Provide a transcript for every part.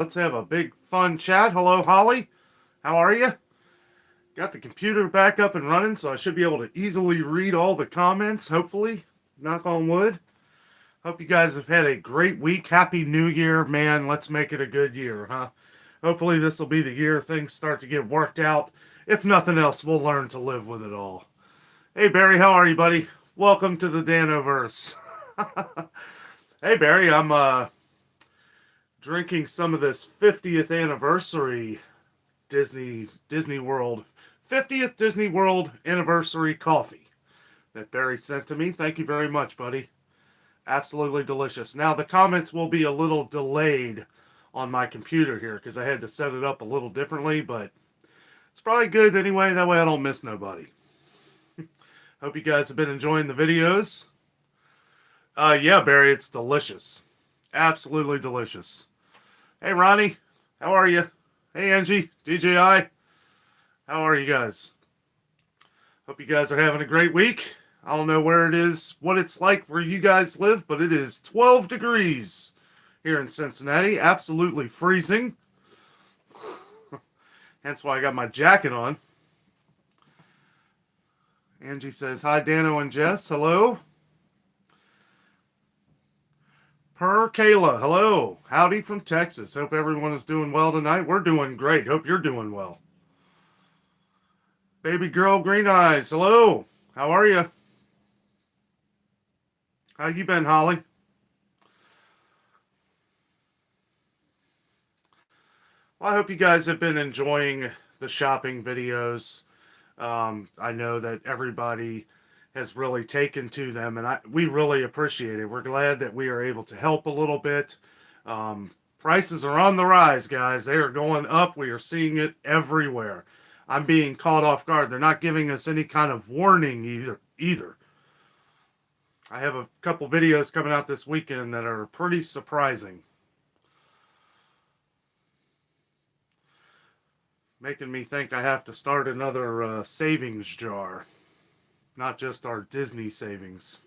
Let's have a big fun chat. Hello, Holly. How are you? Got the computer back up and running, so I should be able to easily read all the comments, hopefully. Knock on wood. Hope you guys have had a great week. Happy New Year, man. Let's make it a good year, huh? Hopefully this will be the year things start to get worked out. If nothing else, we'll learn to live with it all. Hey, Barry, how are you, buddy? Welcome to the Danoverse. Hey, Barry, I'm drinking some of this 50th anniversary Disney World 50th Disney World anniversary coffee that Barry sent to me. Thank you very much, buddy. Absolutely delicious. Now the comments will be a little delayed on my computer here because I had to set it up a little differently, but it's probably good anyway. That way I don't miss nobody. Hope you guys have been enjoying the videos. Yeah, Barry, it's delicious. Absolutely delicious. Hey, Ronnie, how are you? Hey, Angie, DJI, how are you guys? Hope you guys are having a great week. I don't know where it is, what it's like where you guys live, but it is 12 degrees here in Cincinnati. Absolutely freezing. Hence why I got my jacket on. Angie says, hi, Danno and Jess. Hello. Kayla, hello. Howdy from Texas. Hope everyone is doing well tonight. We're doing great. Hope you're doing well. Baby girl green eyes, hello. How are you? How you been, Holly? Well, I hope you guys have been enjoying the shopping videos. I know that everybody has really taken to them, and we really appreciate it. We're glad that we are able to help a little bit. Prices are on the rise, guys. They are going up. We are seeing it everywhere. I'm being caught off guard. They're not giving us any kind of warning either. I have a couple videos coming out this weekend that are pretty surprising. Making me think I have to start another savings jar. Not just our Disney savings.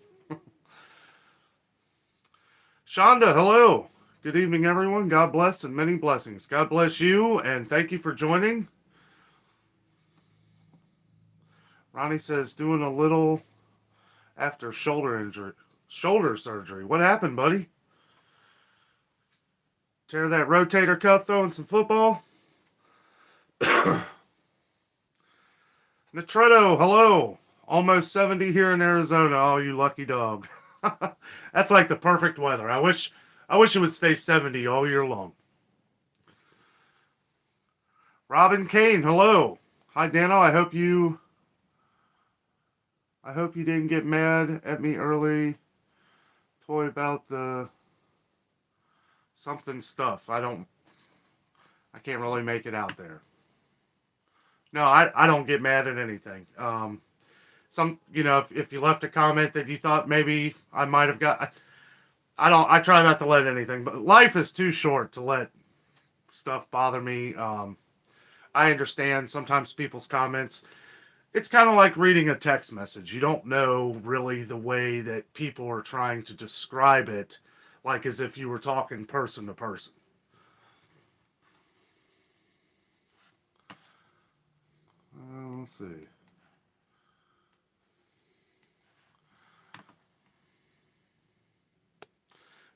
Shonda, hello. Good evening, everyone. God bless and many blessings. God bless you, and thank you for joining. Ronnie says, doing a little after shoulder surgery. What happened, buddy? Tear that rotator cuff throwing some football? Netretto, hello. Almost 70 here in Arizona. Oh, you lucky dog. That's like the perfect weather. I wish it would stay 70 all year long. Robin Kane, hello. Hi, Danno. I hope you didn't get mad at me early. Toy about the something stuff. I can't really make it out there. No, I don't get mad at anything. If you left a comment that you thought maybe I might have got, I try not to let anything, but life is too short to let stuff bother me. I understand sometimes people's comments. It's kind of like reading a text message. You don't know really the way that people are trying to describe it, like as if you were talking person to person. Let's see.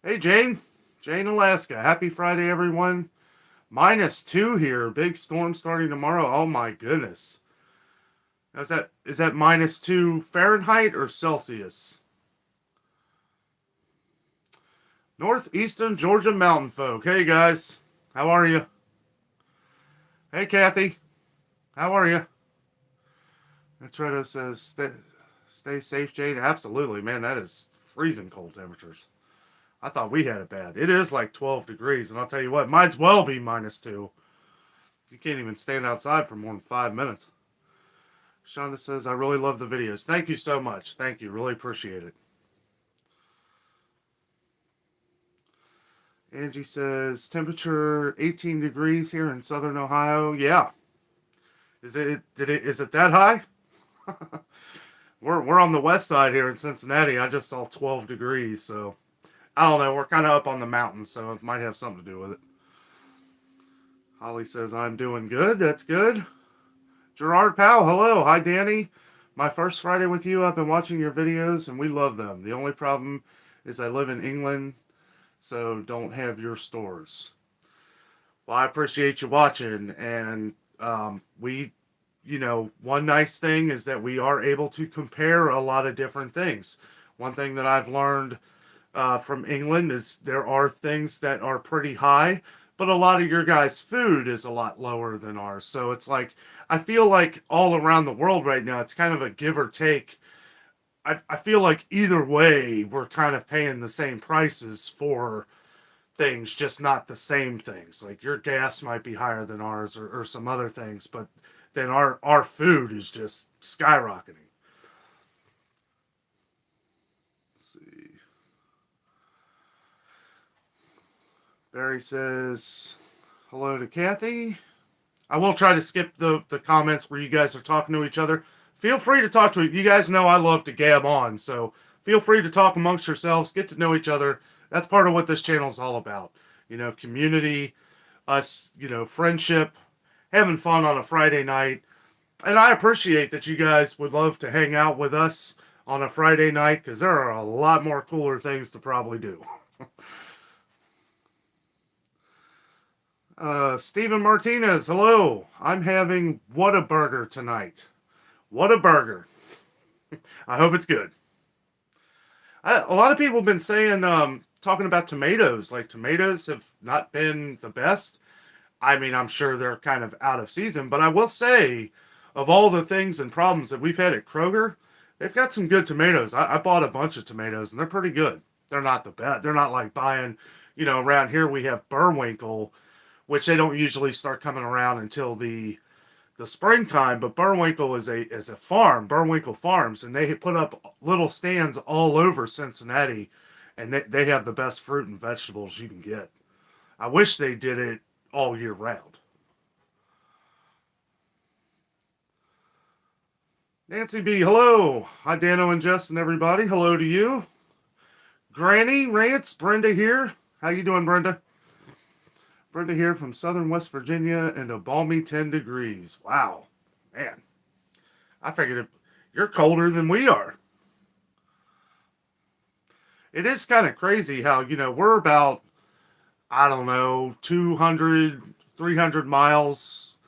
Hey, Jane, Alaska. Happy Friday, everyone. -2 here. Big storm starting tomorrow. Oh my goodness. Is that -2 Fahrenheit or Celsius? Northeastern Georgia mountain folk. Hey guys, how are you? Hey Kathy, how are you? Netretto says, stay safe, Jane. Absolutely, man. That is freezing cold temperatures. I thought we had it bad. It is like 12 degrees, and I'll tell you what, might's well be -2. You can't even stand outside for more than 5 minutes. Shonda says, I really love the videos. Thank you so much. Thank you. Really appreciate it. Angie says, temperature 18 degrees here in southern Ohio. Yeah. Is it that high? We're on the west side here in Cincinnati. I just saw 12 degrees, so I don't know. We're kind of up on the mountains, so it might have something to do with it. Holly says, I'm doing good. That's good. Gerard Powell, hello. Hi, Danny. My first Friday with you. I've been watching your videos, and we love them. The only problem is I live in England, so don't have your stores. Well, I appreciate you watching, and one nice thing is that we are able to compare a lot of different things. One thing that I've learned from England is there are things that are pretty high, but a lot of your guys' food is a lot lower than ours. So it's like, I feel like all around the world right now, it's kind of a give or take. I feel like either way, we're kind of paying the same prices for things, just not the same things. Like your gas might be higher than ours or some other things, but then our food is just skyrocketing. Let's see. Barry says, hello to Kathy. I will try to skip the comments where you guys are talking to each other. Feel free to talk to it. You guys know I love to gab on, so feel free to talk amongst yourselves, get to know each other. That's part of what this channel is all about. Community, us, friendship, having fun on a Friday night. And I appreciate that you guys would love to hang out with us on a Friday night, because there are a lot more cooler things to probably do. Steven Martinez, hello. I'm having Whataburger tonight. Whataburger. I hope it's good. A lot of people have been saying, talking about tomatoes. Like, tomatoes have not been the best. I mean, I'm sure they're kind of out of season, but I will say, of all the things and problems that we've had at Kroger, they've got some good tomatoes. I bought a bunch of tomatoes, and they're pretty good. They're not the best. They're not like buying, around here we have Burwinkle, which they don't usually start coming around until the springtime. But Burwinkle is a farm, Burwinkle Farms, and they put up little stands all over Cincinnati, and they have the best fruit and vegetables you can get. I wish they did it all year round. Nancy B, hello. Hi, Danno and Jess and everybody. Hello to you. Granny Rants, Brenda here. How you doing, Brenda? Brenda here from southern West Virginia and a balmy 10 degrees. Wow. Man. I figured you're colder than we are. It is kind of crazy how, we're about, 200, 300 miles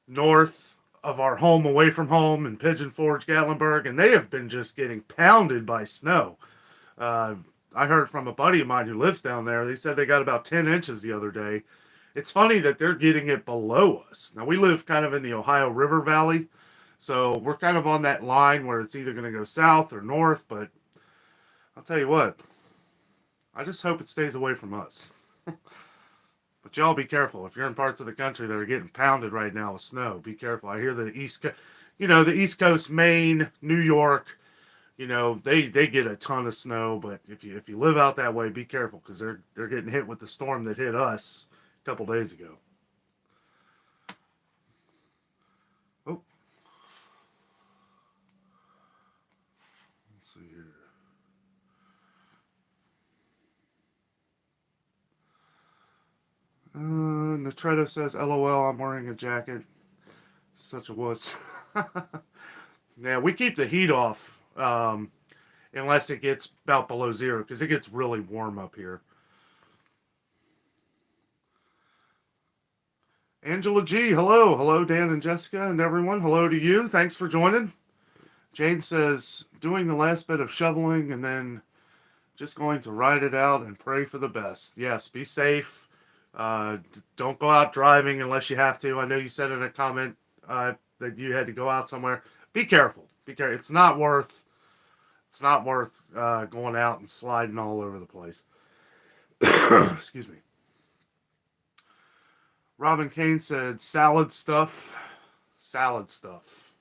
north of our home, away from home in Pigeon Forge, Gatlinburg, and they have been just getting pounded by snow. I heard from a buddy of mine who lives down there. They said they got about 10 inches the other day. It's funny that they're getting it below us. Now, we live kind of in the Ohio River Valley, so we're kind of on that line where it's either going to go south or north, but I'll tell you what, I just hope it stays away from us. But y'all be careful. If you're in parts of the country that are getting pounded right now with snow, be careful. I hear the East Coast, Maine, New York, they get a ton of snow. But if you live out that way, be careful, because they're getting hit with the storm that hit us a couple days ago. Oh, let's see here. Nitredo says, LOL, I'm wearing a jacket. Such a wuss. Yeah, we keep the heat off unless it gets about below zero, because it gets really warm up here. Angela G, hello. Hello, Dan and Jessica and everyone. Hello to you. Thanks for joining. Jane says, doing the last bit of shoveling and then just going to ride it out and pray for the best. Yes, be safe. Don't go out driving unless you have to. I know you said in a comment that you had to go out somewhere. Be careful. Be careful. It's not worth going out and sliding all over the place. Excuse me. Robin Kane said, salad stuff. Salad stuff.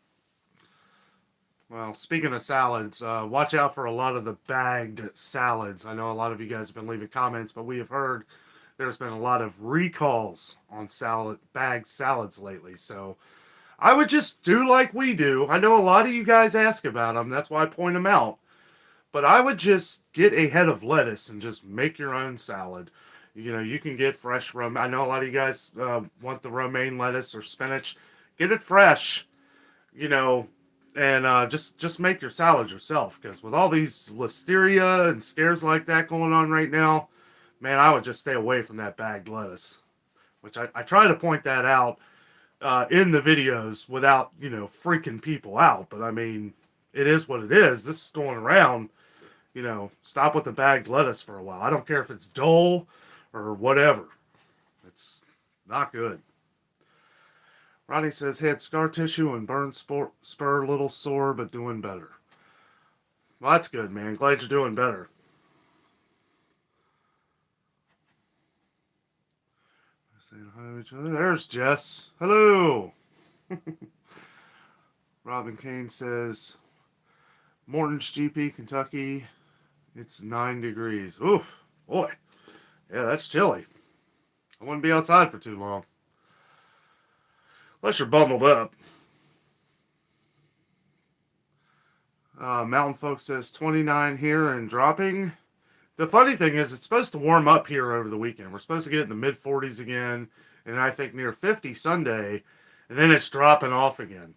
Well, speaking of salads, watch out for a lot of the bagged salads. I know a lot of you guys have been leaving comments, but we have heard there's been a lot of recalls on bagged salads lately. So I would just do like we do. I know a lot of you guys ask about them. That's why I point them out. But I would just get a head of lettuce and just make your own salad. You know, you can get fresh romaine. I know a lot of you guys want the romaine lettuce or spinach. Get it fresh, you know, and just make your salad yourself. Because with all these listeria and scares like that going on right now, man, I would just stay away from that bagged lettuce. Which I try to point that out in the videos without, you know, freaking people out. But I mean, it is what it is. This is going around. You know, stop with the bagged lettuce for a while. I don't care if it's dull or whatever. It's not good. Ronnie says, had scar tissue and burn spur, a little sore, but doing better. Well, that's good, man. Glad you're doing better. Saying hi to each other. There's Jess. Hello. Robin Kane says, Morton's GP, Kentucky. It's 9 degrees. Oof. Boy. Yeah, that's chilly. I wouldn't be outside for too long. Unless you're bundled up. Mountain Folk says 29 here and dropping. The funny thing is, it's supposed to warm up here over the weekend. We're supposed to get in the mid-40s again, and I think near 50 Sunday, and then it's dropping off again.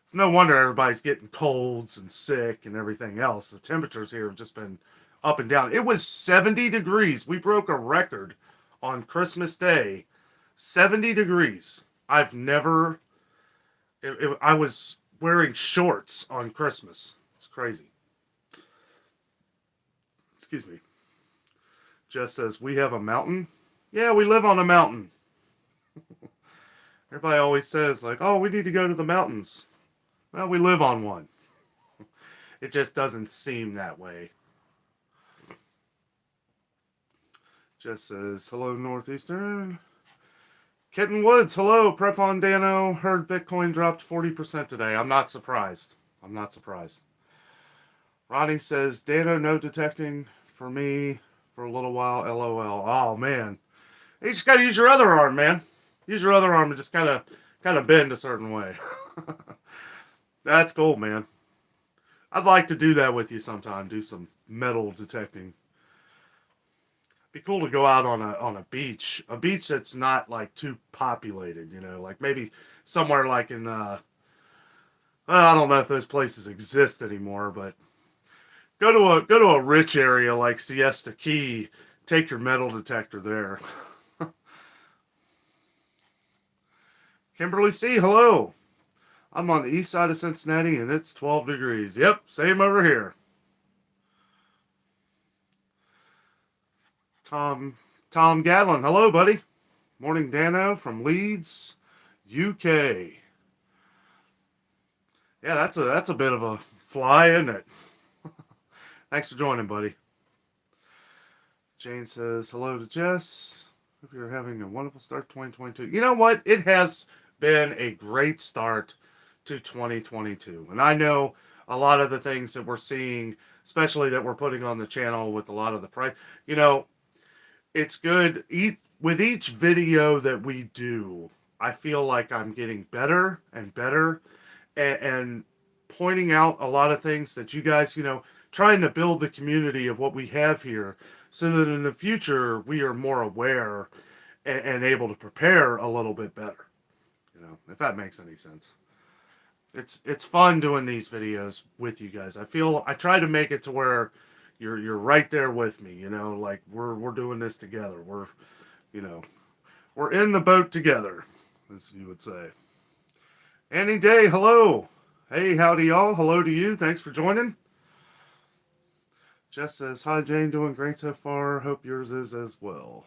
It's no wonder everybody's getting colds and sick and everything else. The temperatures here have just been up and down. It was 70 degrees. We broke a record on Christmas Day. 70 degrees. I've never... I was wearing shorts on Christmas. It's crazy. Excuse me. Jess says, we have a mountain? Yeah, we live on a mountain. Everybody always says, like, oh, we need to go to the mountains. Well, we live on one. It just doesn't seem that way. Jess says, hello, Northeastern. Kitten Woods, hello. Prep on Danno. Heard Bitcoin dropped 40% today. I'm not surprised. I'm not surprised. Ronnie says, Danno, no detecting for me for a little while. LOL. Oh, man. You just got to use your other arm, man. Use your other arm and just kind of bend a certain way. That's cool, man. I'd like to do that with you sometime. Do some metal detecting. Be cool to go out on a beach that's not like too populated, you know, like maybe somewhere like in well, I don't know if those places exist anymore, but go to a rich area like Siesta Key. Take your metal detector there. Kimberly C, hello. I'm on the east side of Cincinnati and it's 12 degrees. Yep, same over here. Tom Gadlin, hello, buddy. Morning, Danno from Leeds, UK. Yeah, that's a bit of a fly, isn't it? Thanks for joining, buddy. Jane says, hello to Jess. Hope you're having a wonderful start to 2022. You know what? It has been a great start to 2022. And I know a lot of the things that we're seeing, especially that we're putting on the channel with a lot of the price, you know, it's good. With each video that we do, I feel like I'm getting better and better and pointing out a lot of things that you guys, you know, trying to build the community of what we have here so that in the future we are more aware and able to prepare a little bit better. You know, if that makes any sense. It's fun doing these videos with you guys. I try to make it to where you're right there with me, you know, like we're doing this together. We're in the boat together, as you would say. Annie Day, hello. Hey, howdy y'all. Hello to you. Thanks for joining. Jess says, hi Jane, doing great so far. Hope yours is as well.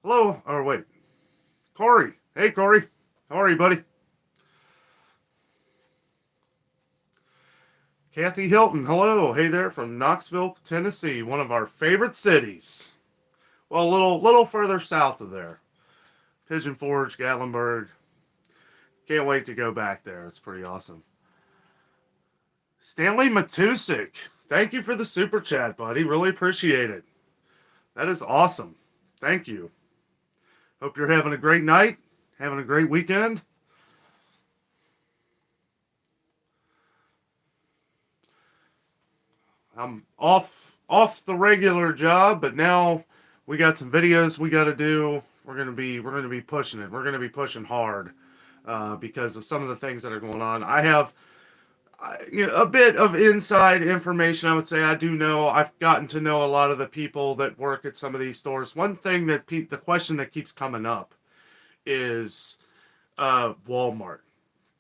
Hello. Oh, wait. Corey. Hey, Corey. How are you, buddy? Kathy Hilton, hello. Hey there from Knoxville, Tennessee, one of our favorite cities. Well, a little further south of there. Pigeon Forge, Gatlinburg. Can't wait to go back there. It's pretty awesome. Stanley Matusik, thank you for the super chat, buddy. Really appreciate it. That is awesome. Thank you. Hope you're having a great night, having a great weekend. I'm off off the regular job, but now we got some videos we got to do. We're gonna be pushing it. We're gonna be pushing hard because of some of the things that are going on. I have a bit of inside information. I would say I do know. I've gotten to know a lot of the people that work at some of these stores. One thing that the question that keeps coming up is Walmart.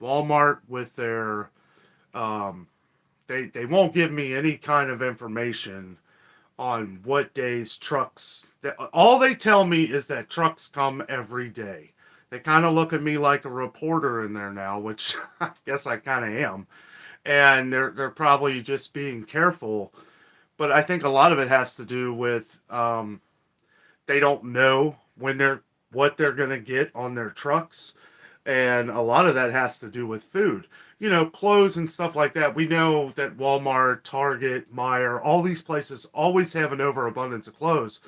Walmart with their they won't give me any kind of information on what days trucks. All they tell me is that trucks come every day. They kind of look at me like a reporter in there now, which I guess I kind of am. And they're probably just being careful. But I think a lot of it has to do with they don't know what they're going to get on their trucks. And a lot of that has to do with food. Clothes and stuff like that. We know that Walmart, Target, Meijer, all these places always have an overabundance of clothes.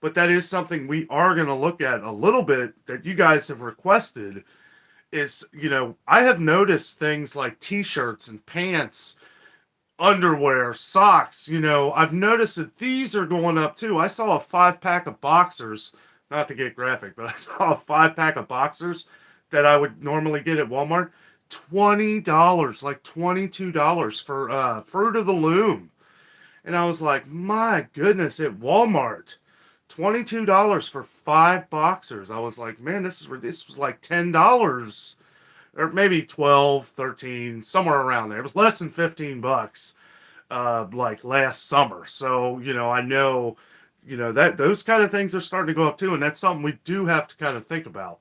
But that is something we are going to look at a little bit that you guys have requested is, I have noticed things like t-shirts and pants, underwear, socks, I've noticed that these are going up too. I saw a 5-pack of boxers, not to get graphic, but I saw a 5-pack of boxers that I would normally get at Walmart. $20, like $22 for Fruit of the Loom. And I was like, my goodness, at Walmart, $22 for 5 boxers. I was like, man, this was like $10 or maybe 12, 13, somewhere around there. It was less than 15 bucks like last summer. So, I know, that those kind of things are starting to go up too, and that's something we do have to kind of think about.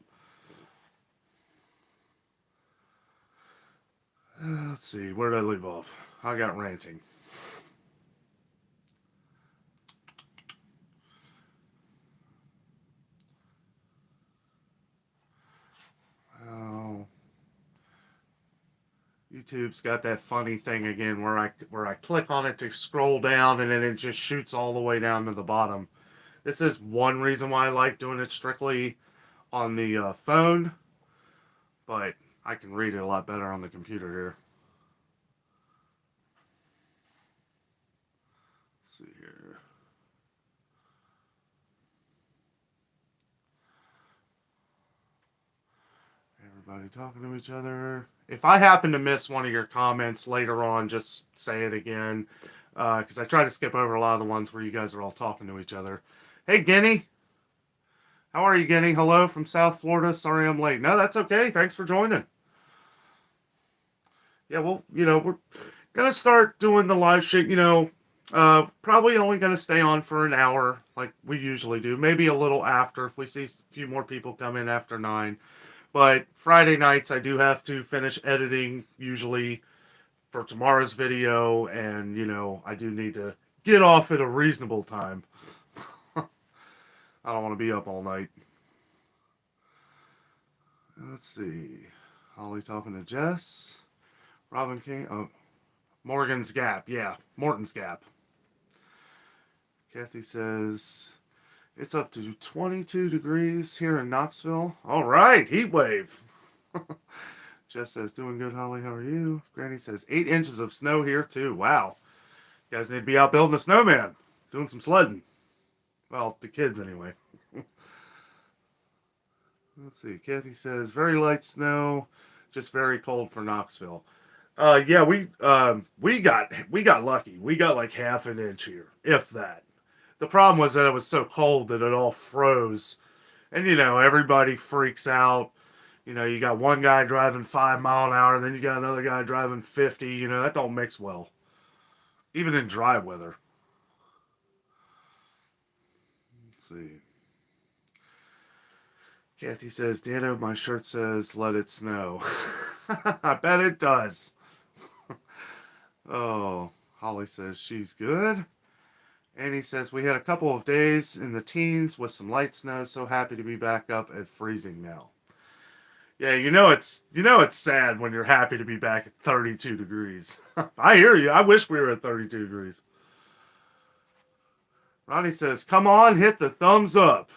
Let's see, where did I leave off? I got ranting. Oh, YouTube's got that funny thing again where I click on it to scroll down and then it just shoots all the way down to the bottom. This is one reason why I like doing it strictly on the phone, but I can read it a lot better on the computer here. Let's see here. Everybody talking to each other. If I happen to miss one of your comments later on, just say it again. Because I try to skip over a lot of the ones where you guys are all talking to each other. Hey, Guinea. How are you, Guinea? Hello from South Florida. Sorry I'm late. No, that's okay. Thanks for joining. Yeah, well, we're going to start doing the live shit, probably only going to stay on for an hour like we usually do. Maybe a little after if we see a few more people come in after 9. But Friday nights I do have to finish editing usually for tomorrow's video. And, I do need to get off at a reasonable time. I don't want to be up all night. Let's see. Holly talking to Jess. Robin King. Oh, Morgan's Gap. Yeah, Morton's Gap. Kathy says, it's up to 22 degrees here in Knoxville. All right, heat wave. Jess says, doing good, Holly. How are you? Granny says, 8 inches of snow here, too. Wow. You guys need to be out building a snowman. Doing some sledding. Well, the kids, anyway. Let's see. Kathy says, very light snow. Just very cold for Knoxville. Yeah, we got lucky. We got like half an inch here, if that. The problem was that it was so cold that it all froze. And, everybody freaks out. You got one guy driving 5 miles an hour, then you got another guy driving 50. That don't mix well. Even in dry weather. Let's see. Kathy says, Danno, my shirt says, let it snow. I bet it does. Oh, Holly says, she's good. Annie says, we had a couple of days in the teens with some light snow. So happy to be back up at freezing now. Yeah, it's sad when you're happy to be back at 32 degrees. I hear you. I wish we were at 32 degrees. Ronnie says, come on, hit the thumbs up.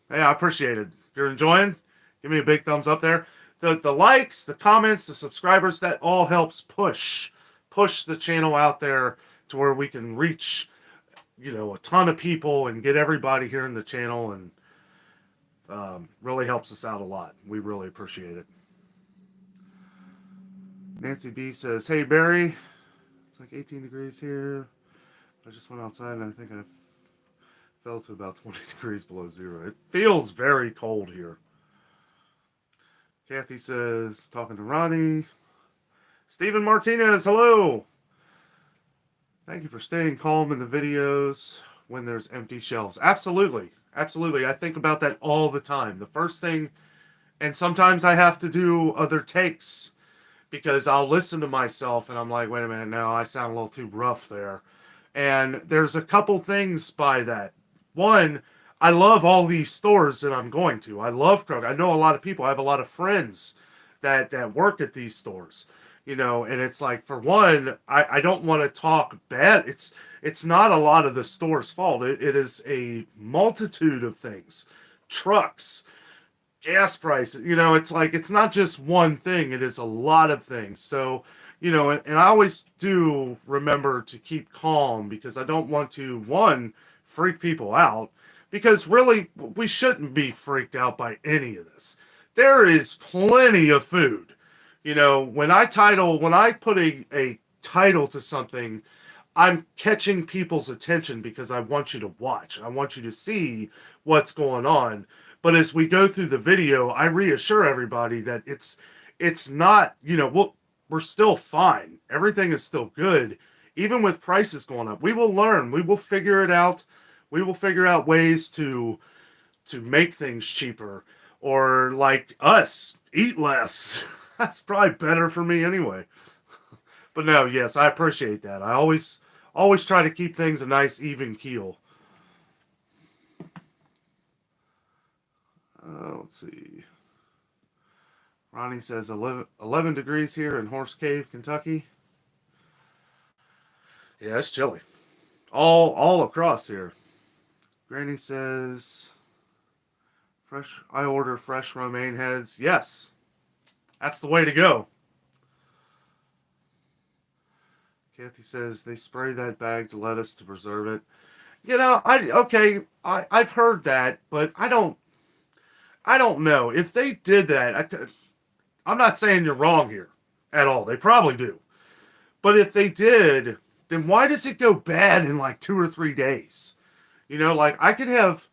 Hey, I appreciate it. If you're enjoying, give me a big thumbs up there. The likes, the comments, the subscribers, that all helps push the channel out there to where we can reach a ton of people and get everybody here in the channel, and really helps us out a lot. We really appreciate it. Nancy B says, "Hey Barry, it's like 18 degrees here. I just went outside and I think I fell to about 20 degrees below zero. It feels very cold here." Kathy says, "Talking to Ronnie." Stephen Martinez, hello. "Thank you for staying calm in the videos when there's empty shelves." Absolutely. Absolutely. I think about that all the time. The first thing, and sometimes I have to do other takes because I'll listen to myself and I'm like, wait a minute, no, I sound a little too rough there. And there's a couple things by that. One, I love all these stores that I'm going to. I love Kroger. I know a lot of people. I have a lot of friends that work at these stores. And it's like, for one, I don't want to talk bad. It's not a lot of the store's fault. It is a multitude of things. Trucks, gas prices, it's like, it's not just one thing. It is a lot of things. So, and I always do remember to keep calm because I don't want to, one, freak people out, because really we shouldn't be freaked out by any of this. There is plenty of food. When I put a title to something, I'm catching people's attention because I want you to watch. I want you to see what's going on. But as we go through the video, I reassure everybody that it's not, we're still fine. Everything is still good. Even with prices going up, we will learn. We will figure it out. We will figure out ways to make things cheaper, or like us, eat less. That's probably better for me anyway. But no, yes, I appreciate that. I always try to keep things a nice even keel. Let's see. Ronnie says 11 degrees here in Horse Cave, Kentucky. Yeah, it's chilly. All across here. Granny says, I order fresh romaine heads. Yes. That's the way to go. Kathy says they spray that bagged lettuce to preserve it. I've heard that, but I don't know if they did that. I'm not saying you're wrong here at all. They probably do, but if they did, then why does it go bad in like 2 or 3 days? Like I could have.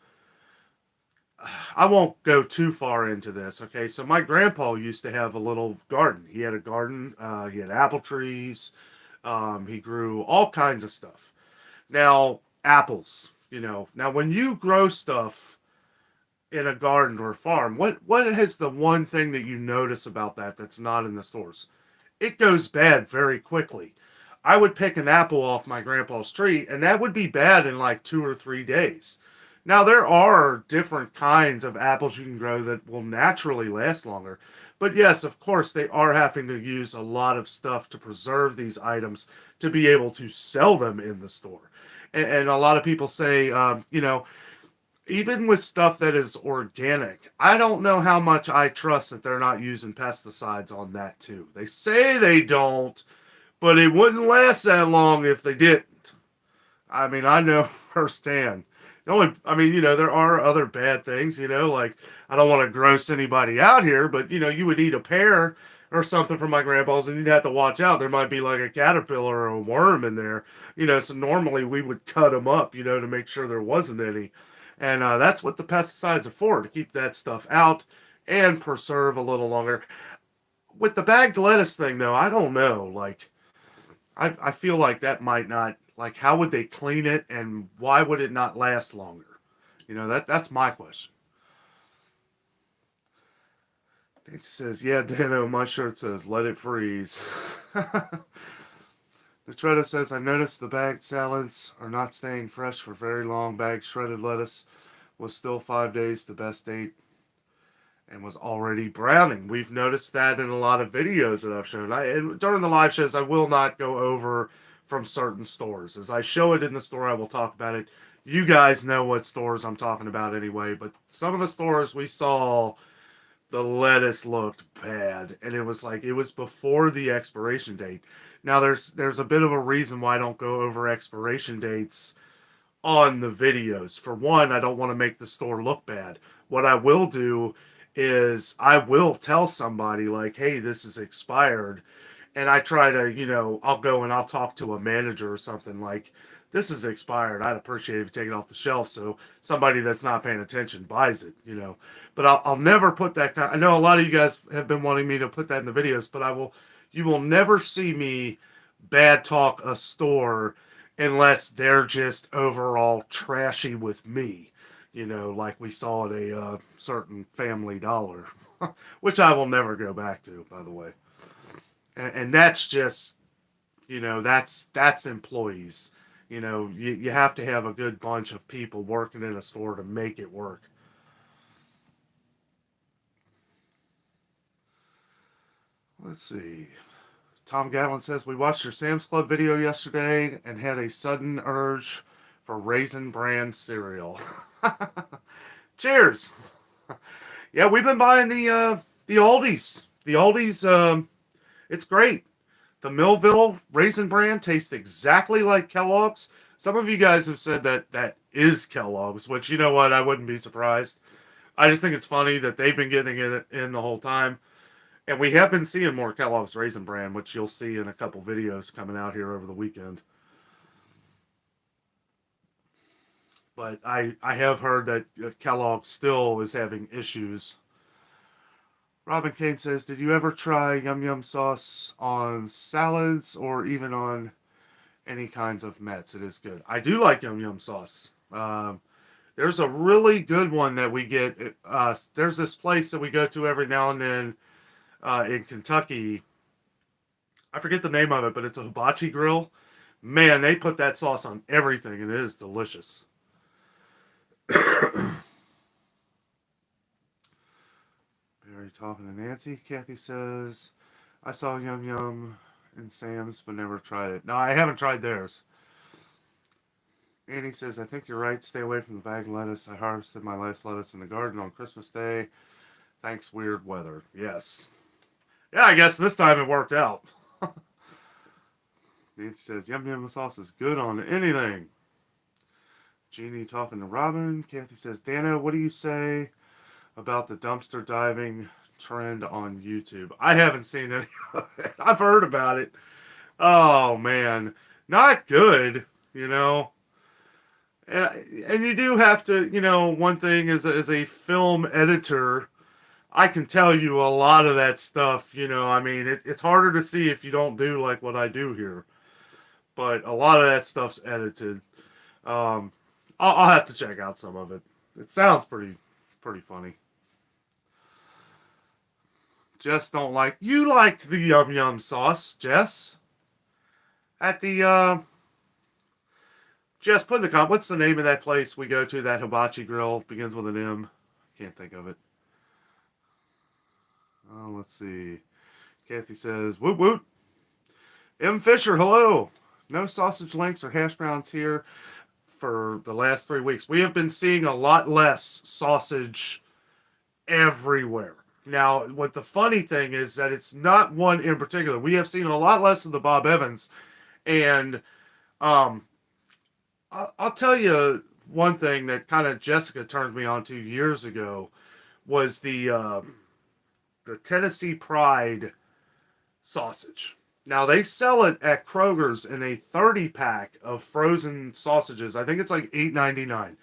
I won't go too far into this, okay? So my grandpa used to have a little garden. He had a garden. He had apple trees. He grew all kinds of stuff. Now, apples, Now, when you grow stuff in a garden or a farm, what is the one thing that you notice about that's not in the stores? It goes bad very quickly. I would pick an apple off my grandpa's tree, and that would be bad in like 2 or 3 days. Now, there are different kinds of apples you can grow that will naturally last longer. But yes, of course, they are having to use a lot of stuff to preserve these items to be able to sell them in the store. And a lot of people say, even with stuff that is organic, I don't know how much I trust that they're not using pesticides on that too. They say they don't, but it wouldn't last that long if they didn't. I mean, I know firsthand. There are other bad things, like I don't want to gross anybody out here, but, you would eat a pear or something from my grandpa's and you'd have to watch out. There might be like a caterpillar or a worm in there, so normally we would cut them up, to make sure there wasn't any. And that's what the pesticides are for, to keep that stuff out and preserve a little longer. With the bagged lettuce thing, though, I don't know. Like, I feel like that might not. Like, how would they clean it, and why would it not last longer? That's my question. Nancy says, yeah, Danno, my shirt says, let it freeze. Nitretto says, I noticed the bagged salads are not staying fresh for very long. Bagged shredded lettuce was still 5 days the best date and was already browning. We've noticed that in a lot of videos that I've shown. And during the live shows, I will not go over from certain stores. As I show it in the store, I will talk about it. You guys know what stores I'm talking about anyway, but some of the stores we saw, the lettuce looked bad, and it was before the expiration date. Now there's a bit of a reason why I don't go over expiration dates on the videos. For one, I don't want to make the store look bad. What I will do is I will tell somebody like, hey, this is expired. And I try to, I'll go and I'll talk to a manager or something like, this is expired. I'd appreciate if you take it off the shelf so somebody that's not paying attention buys it. But I'll never put that kind. I know a lot of you guys have been wanting me to put that in the videos, but you will never see me bad talk a store unless they're just overall trashy with me. Like we saw at a certain Family Dollar, which I will never go back to, by the way. And that's just, that's employees. You have to have a good bunch of people working in a store to make it work. Let's see. Tom Gatlin says, we watched your Sam's Club video yesterday and had a sudden urge for Raisin Bran cereal. Cheers. Yeah, we've been buying the Aldi's. The Aldi's, it's great. The Millville Raisin Bran tastes exactly like Kellogg's. Some of you guys have said that is Kellogg's, which, you know what, I wouldn't be surprised. I just think it's funny that they've been getting it in the whole time. And we have been seeing more Kellogg's Raisin Bran, which you'll see in a couple videos coming out here over the weekend. But I have heard that Kellogg's still is having issues. Robin Kane says, did you ever try Yum Yum sauce on salads or even on any kinds of Mets? It is good. I do like Yum Yum sauce. There's a really good one that we get. There's this place that we go to every now and then in Kentucky. I forget the name of it, but it's a hibachi grill. Man, they put that sauce on everything, and it is delicious. Barry talking to Nancy. Kathy says, I saw Yum Yum in Sam's, but never tried it. No, I haven't tried theirs. Annie says, I think you're right. Stay away from the bag lettuce. I harvested my last lettuce in the garden on Christmas Day. Thanks, weird weather. Yes. Yeah, I guess this time it worked out. Nancy says, Yum Yum sauce is good on anything. Jeannie talking to Robin. Kathy says, Danno, what do you say about the dumpster diving trend on YouTube? I haven't seen any of it. I've heard about it. Oh, man. Not good, And you do have to, one thing as a film editor, I can tell you a lot of that stuff, it's harder to see if you don't do like what I do here. But a lot of that stuff's edited. I'll have to check out some of it. It sounds pretty funny. Jess don't like. You liked the Yum Yum sauce, Jess. At the Jess, put in the comment. What's the name of that place we go to? That hibachi grill begins with an M. Can't think of it. Oh, let's see. Kathy says, woot woot. M. Fisher, hello. No sausage links or hash browns here for the last 3 weeks. We have been seeing a lot less sausage everywhere. Now, what the funny thing is that it's not one in particular. We have seen a lot less of the Bob Evans. And I'll tell you one thing that kind of Jessica turned me on to years ago was the Tennessee Pride sausage. Now, they sell it at Kroger's in a 30-pack of frozen sausages. I think it's like $8.99.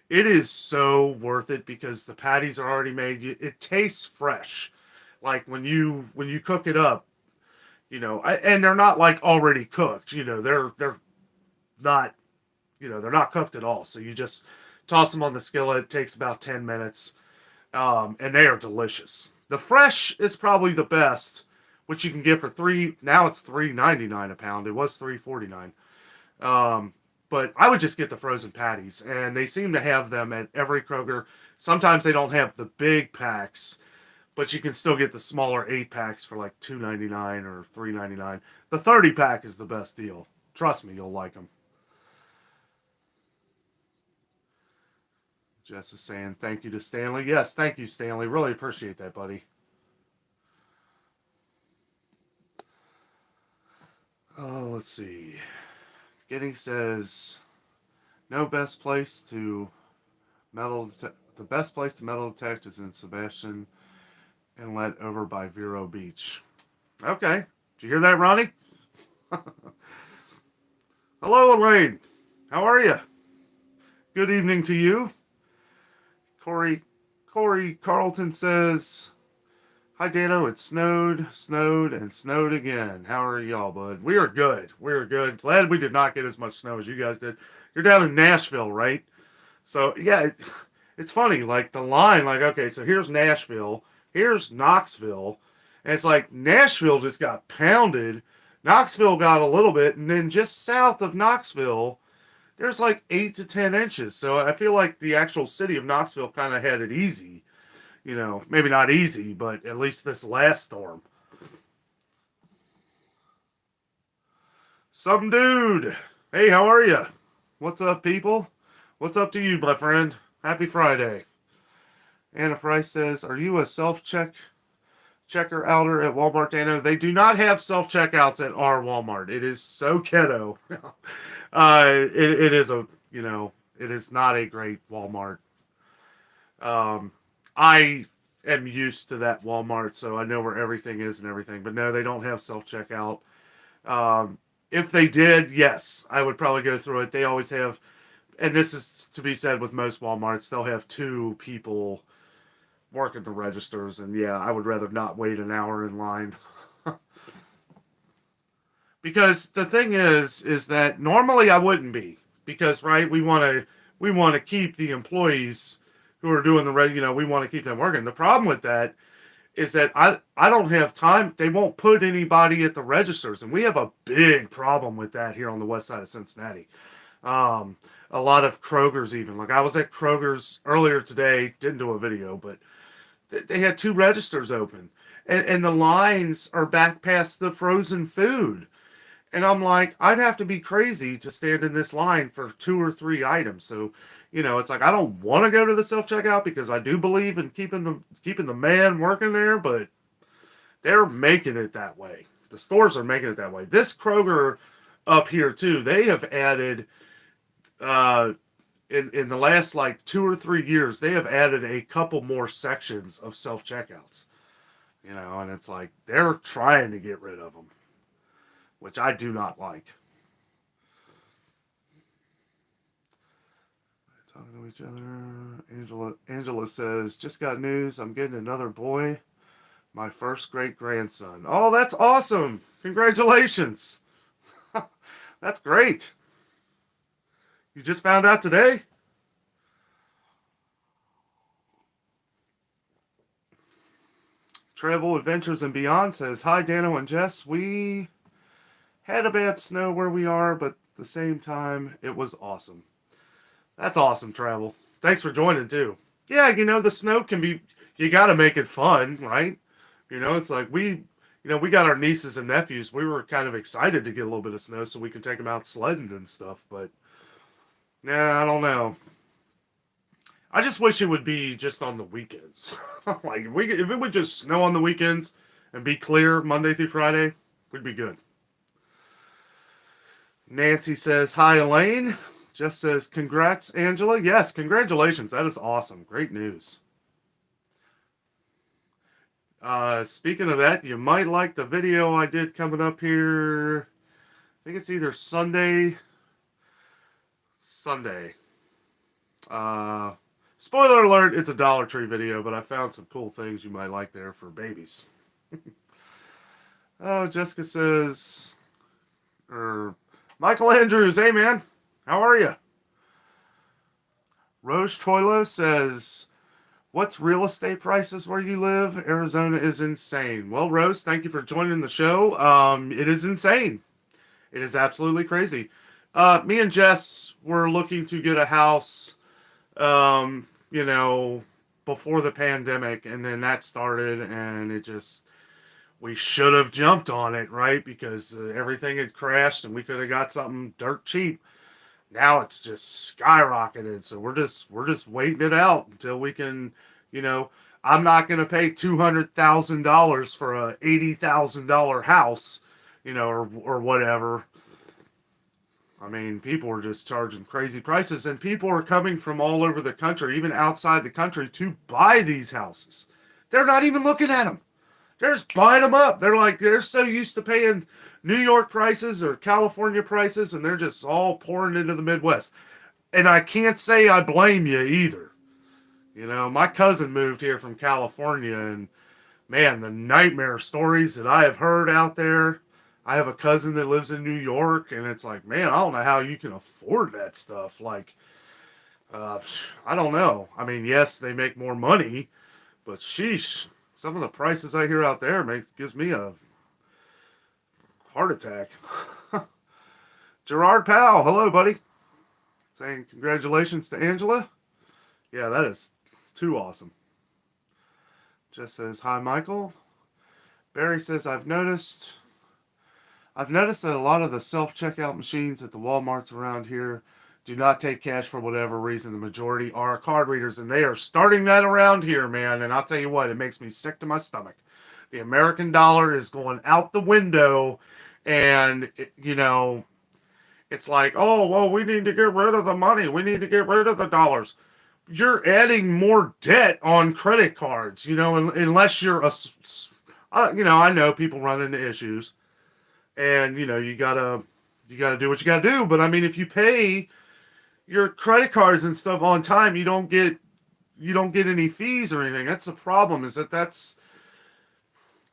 It is so worth it because the patties are already made. It tastes fresh. Like when you cook it up, and they're not like already cooked. They're not, they're not cooked at all. So you just toss them on the skillet. It takes about 10 minutes. And they are delicious. The fresh is probably the best, which you can get for now it's $3.99 a pound. It was $3.49. But I would just get the frozen patties, and they seem to have them at every Kroger. Sometimes they don't have the big packs, but you can still get the smaller 8-packs for like $2.99 or $3.99. The 30-pack is the best deal. Trust me, you'll like them. Jess is saying thank you to Stanley. Yes, thank you, Stanley. Really appreciate that, buddy. Oh, let's see. Getty says, No best place to the best place to metal detect is in Sebastian Inlet over by Vero Beach. Okay. Did you hear that, Ronnie? Hello, Elaine. How are you? Good evening to you. Corey Carlton says, "Hi, Danno. It snowed, and snowed again. How are y'all, bud? We are good. We are good. Glad we did not get as much snow as you guys did. You're down in Nashville, right? So, yeah, it's funny. Like, the line, like, okay, so here's Nashville. Here's Knoxville. And it's like Nashville just got pounded. Knoxville got a little bit. And then just south of Knoxville, there's like 8 to 10 inches. So I feel like the actual city of Knoxville kind of had it easy. You know, maybe not easy, but at least this last storm. Some dude. Hey, how are you? What's up, people? What's up to you, my friend? Happy Friday. Anna Price says, "Are you a checker outer at Walmart, Danno?" They do not have self checkouts at our Walmart. It is so ghetto. It is it is not a great Walmart. I am used to that Walmart, so I know where everything is and everything. But no, they don't have self checkout. If they did, yes, I would probably go through it. They always have, and this is to be said with most Walmarts, they'll have two people working the registers, and yeah, I would rather not wait an hour in line. Because the thing is that normally I wouldn't be, because right, we want to keep the employees who are doing we want to keep them working. The problem with that is that I don't have time. They won't put anybody at the registers, and we have a big problem with that here on the west side of Cincinnati. A lot of Kroger's even. Like I was at Kroger's earlier today, didn't do a video, but they had two registers open, and the lines are back past the frozen food. And I'm like, I'd have to be crazy to stand in this line for 2 or 3 items. So, it's like I don't want to go to the self checkout because I do believe in keeping the man working there, but they're making it that way. The stores are making it that way. This Kroger up here too, they have added in the last like 2 or 3 years, they have added a couple more sections of self checkouts. And it's like they're trying to get rid of them, which I do not like. Talking to each other. Angela says, "Just got news. I'm getting another boy. My first great grandson." Oh, that's awesome. Congratulations. That's great. You just found out today? Travel Adventures and Beyond says, "Hi, Danno and Jess. We had a bad snow where we are, but at the same time, it was awesome." That's awesome, Travel. Thanks for joining, too. Yeah, the snow can be, you got to make it fun, right? It's like we got our nieces and nephews. We were kind of excited to get a little bit of snow so we can take them out sledding and stuff, but yeah, I don't know. I just wish it would be just on the weekends. Like, if it would just snow on the weekends and be clear Monday through Friday, we'd be good. Nancy says, "Hi, Elaine." Just says, "Congrats, Angela." Yes, congratulations. That is awesome. Great news. Speaking of that, you might like the video I did coming up here. I think it's either Sunday. Spoiler alert, it's a Dollar Tree video, but I found some cool things you might like there for babies. Oh, Jessica says, Michael Andrews, "Hey man, how are you?" Rose Troilo says, "What's real estate prices where you live? Arizona is insane." Well, Rose, thank you for joining the show. It is insane. It is absolutely crazy. Me and Jess were looking to get a house, before the pandemic, and then that started, and we should have jumped on it, right? Because everything had crashed, and we could have got something dirt cheap. Now it's just skyrocketed, so we're just waiting it out until we can, I'm not going to pay $200,000 for a $80,000 house, or whatever. I mean, people are just charging crazy prices, and people are coming from all over the country, even outside the country, to buy these houses. They're not even looking at them. They're just buying them up. They're like, they're so used to paying New York prices or California prices, and they're just all pouring into the Midwest. And I can't say I blame you either. You know, my cousin moved here from California, and man, the nightmare stories that I have heard out there. I have a cousin that lives in New York, and it's like, man, I don't know how you can afford that stuff. Like, uh, I don't know. I mean, yes, they make more money, but sheesh, some of the prices I hear out there gives me a heart attack. Gerard Powell, hello, buddy. Saying congratulations to Angela. Yeah, that is too awesome. Just says, hi, Michael. Barry says, I've noticed that a lot of the self-checkout machines at the Walmarts around here do not take cash for whatever reason. The majority are card readers, and they are starting that around here, man. And I'll tell you what, it makes me sick to my stomach. The American dollar is going out the window, and, it's like, oh, well, we need to get rid of the money. We need to get rid of the dollars. You're adding more debt on credit cards, unless you're I know people run into issues, and you gotta do what you gotta do. But I mean, if you pay your credit cards and stuff on time, you don't get any fees or anything. That's the problem.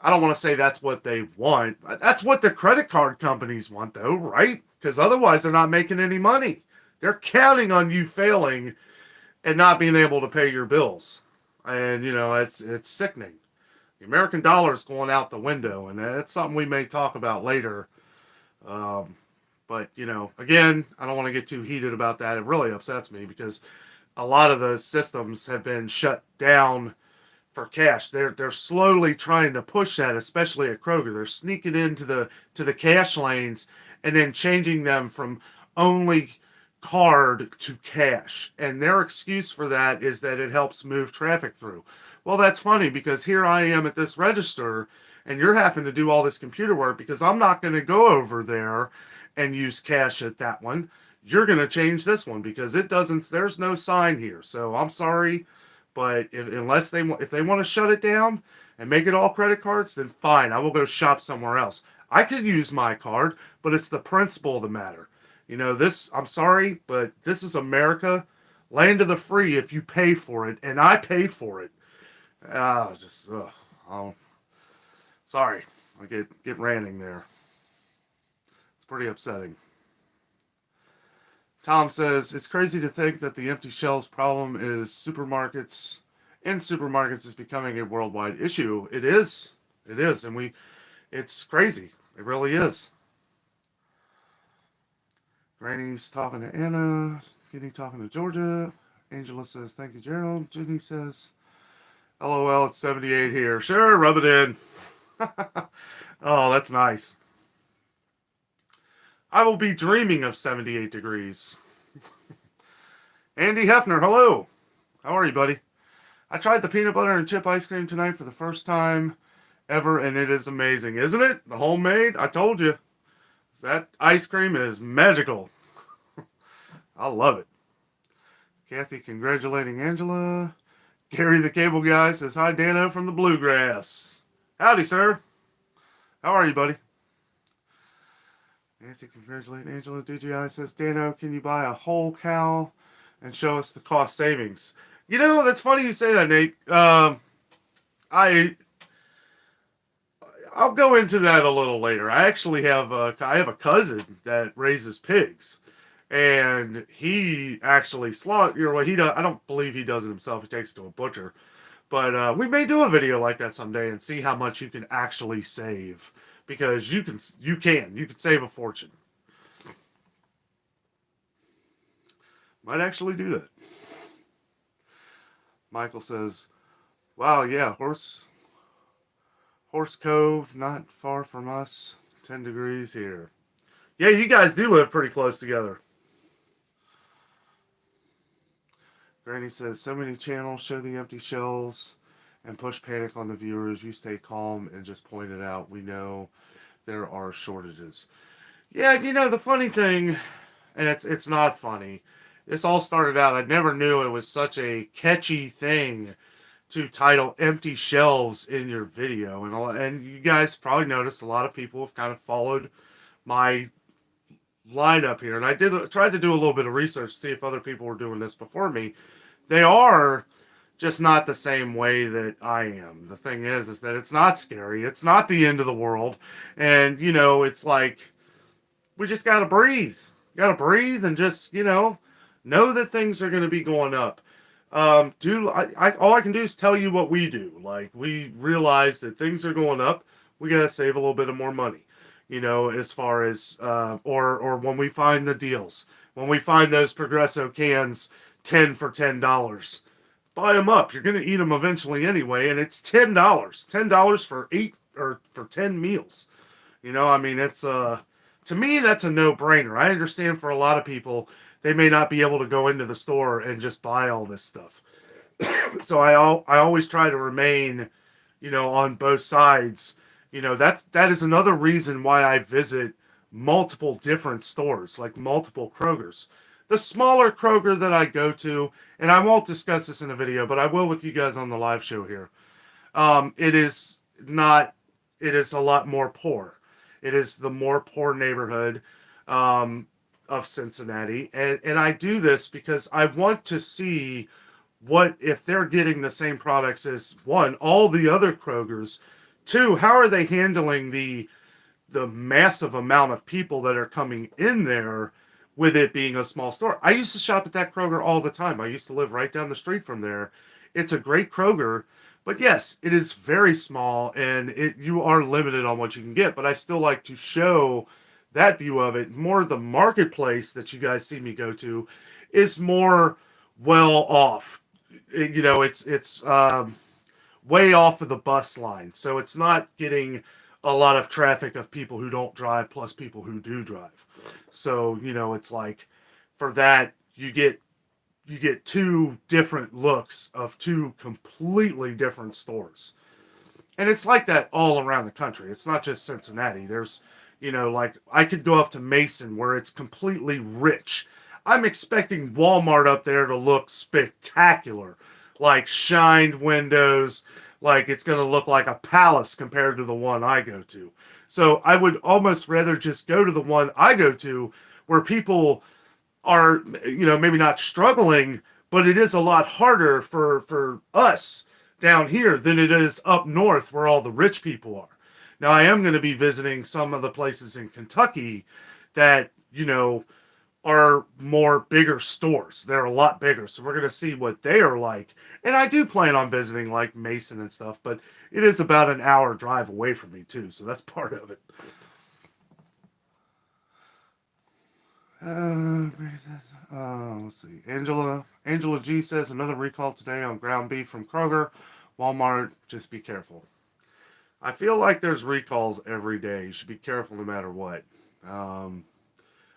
I don't want to say that's what they want. That's what the credit card companies want, though, right? Because otherwise, they're not making any money. They're counting on you failing and not being able to pay your bills, and it's sickening. The American dollar is going out the window, and that's something we may talk about later. But again, I don't want to get too heated about that. It really upsets me because a lot of the systems have been shut down for cash. They're slowly trying to push that, especially at Kroger. They're sneaking into the cash lanes and then changing them from only card to cash. And their excuse for that is that it helps move traffic through. Well, that's funny because here I am at this register and you're having to do all this computer work because I'm not going to go over there and use cash at that one. You're going to change this one because there's no sign here. So I'm sorry, but if they want to shut it down and make it all credit cards, then fine, I will go shop somewhere else. I could use my card, but it's the principle of the matter. I'm sorry, but this is America, land of the free if you pay for it, and I pay for it. Sorry, I get ranting there. It's pretty upsetting. Tom says, it's crazy to think that the empty shelves problem in supermarkets is becoming a worldwide issue. It is, and it's crazy. It really is. Granny's talking to Anna. Kitty talking to Georgia. Angela says, thank you, Gerald. Ginny says, LOL, it's 78 here. Sure, rub it in. Oh, that's nice. I will be dreaming of 78 degrees. Andy Hefner, hello. How are you, buddy? I tried the peanut butter and chip ice cream tonight for the first time ever, and it is amazing, isn't it? The homemade, I told you. That ice cream is magical. I love it. Kathy congratulating Angela. Gary the Cable Guy says, hi, Danno from the Bluegrass. Howdy, sir. How are you, buddy? Nancy congratulating Angela. DGI says, Danno, can you buy a whole cow and show us the cost savings? That's funny you say that, Nate. I'll go into that a little later. I actually have a cousin that raises pigs, and he actually I don't believe he does it himself. He takes it to a butcher, but we may do a video like that someday and see how much you can actually save because you can save a fortune. Might actually do that. Michael says, "Wow, yeah, Horse Cove, not far from us. 10 degrees here. Yeah, you guys do live pretty close together." Granny says, so many channels show the empty shelves and push panic on the viewers. You stay calm and just point it out. We know there are shortages. Yeah, the funny thing, And it's not funny. This all started out, I never knew it was such a catchy thing to title empty shelves in your video. And you guys probably noticed a lot of people have kind of followed my lineup here. And I tried to do a little bit of research to see if other people were doing this before me. They are, just not the same way that I am. The thing is that it's not scary. It's not the end of the world. And, it's like, we just got to breathe. Got to breathe and just, know that things are going to be going up. All I can do is tell you what we do. Like, we realize that things are going up. We got to save a little bit of more money, as far as, or when we find the deals, when we find those Progresso cans 10 for $10, buy them up. You're going to eat them eventually anyway. And it's $10, $10 for 8 or for 10 meals. It's, to me, that's a no-brainer. I understand for a lot of people, they may not be able to go into the store and just buy all this stuff. So I always try to remain, on both sides. That is another reason why I visit multiple different stores, like multiple Krogers. The smaller Kroger that I go to, and I won't discuss this in a video, but I will with you guys on the live show here. It is a lot more poor. It is the more poor neighborhood of Cincinnati. And I do this because I want to see what, if they're getting the same products as, one, all the other Krogers, two, how are they handling the massive amount of people that are coming in there with it being a small store. I used to shop at that Kroger all the time. I used to live right down the street from there. It's a great Kroger, but yes, it is very small and you are limited on what you can get, but I still like to show that view of it. More the marketplace that you guys see me go to is more well off. It's way off of the bus line, so it's not getting a lot of traffic of people who don't drive plus people who do drive. So, it's like, for that, you get two different looks of two completely different stores. And it's like that all around the country. It's not just Cincinnati. There's, like, I could go up to Mason where it's completely rich. I'm expecting Walmart up there to look spectacular. Like shined windows, like it's going to look like a palace compared to the one I go to. So I would almost rather just go to the one I go to where people are, maybe not struggling, but it is a lot harder for us down here than it is up north where all the rich people are. Now, I am going to be visiting some of the places in Kentucky that, are more bigger stores. They're a lot bigger. So we're going to see what they are like. And I do plan on visiting like Mason and stuff, but it is about an hour drive away from me too. So that's part of it. Let's see. Angela G says another recall today on ground beef from Kroger. Walmart, just be careful. I feel like there's recalls every day. You should be careful no matter what.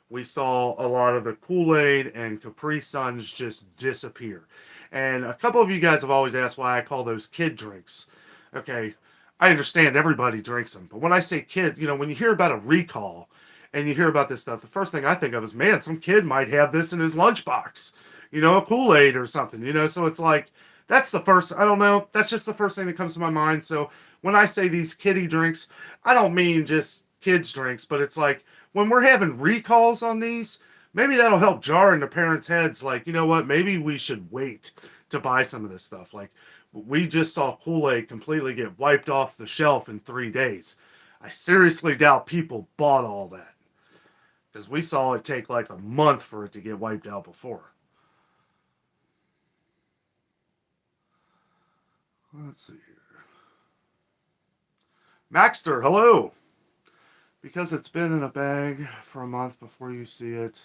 We saw a lot of the Kool-Aid and Capri Suns just disappear. And a couple of you guys have always asked why I call those kid drinks. Okay, I understand everybody drinks them. But when I say kid, when you hear about a recall and you hear about this stuff, the first thing I think of is, man, some kid might have this in his lunchbox. A Kool-Aid or something, So it's like, that's the first, I don't know, that's just the first thing that comes to my mind. So when I say these kiddie drinks, I don't mean just kids drinks, but it's like, when we're having recalls on these, maybe that'll help jar in the parents' heads. Like, you know what? Maybe we should wait to buy some of this stuff. Like, we just saw Kool-Aid completely get wiped off the shelf in 3 days. I seriously doubt people bought all that. Because we saw it take like a month for it to get wiped out before. Let's see here. Maxter, hello. Because it's been in a bag for a month before you see it,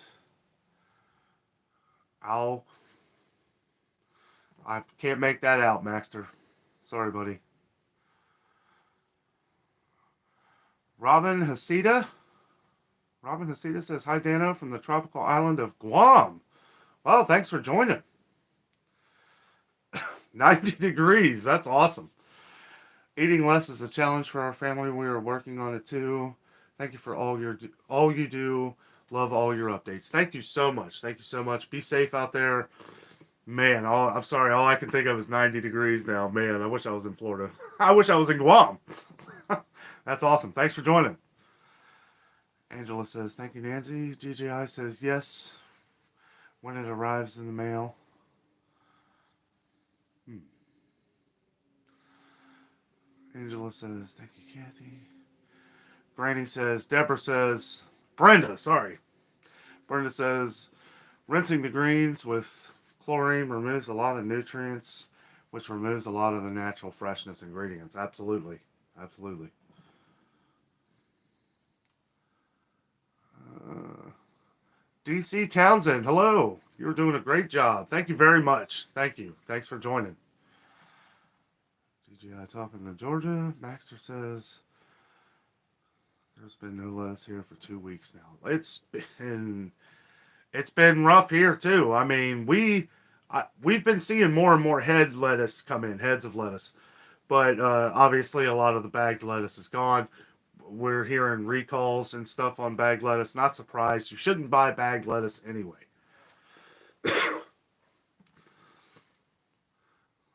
I can't make that out, Maxter. Sorry, buddy. Robin Hasida says, hi, Danno, from the tropical island of Guam. Well, thanks for joining. 90 degrees. That's awesome. Eating less is a challenge for our family. We are working on it, too. Thank you for all you do. Love all your updates. Thank you so much. Thank you so much. Be safe out there. Man, I'm sorry. All I can think of is 90 degrees now. Man, I wish I was in Florida. I wish I was in Guam. That's awesome. Thanks for joining. Angela says, thank you, Nancy. GGI says, yes, when it arrives in the mail. Angela says, thank you, Kathy. Granny says, Deborah says, Brenda says, rinsing the greens with chlorine removes a lot of nutrients, which removes a lot of the natural freshness ingredients. Absolutely. Absolutely. DC Townsend, hello. You're doing a great job. Thank you very much. Thank you. Thanks for joining. GGI talking to Georgia. Baxter says, there's been no lettuce here for 2 weeks now. It's been rough here too. I mean, we've been seeing more and more heads of lettuce come in, but obviously a lot of the bagged lettuce is gone. We're hearing recalls and stuff on bagged lettuce. Not surprised. You shouldn't buy bagged lettuce anyway.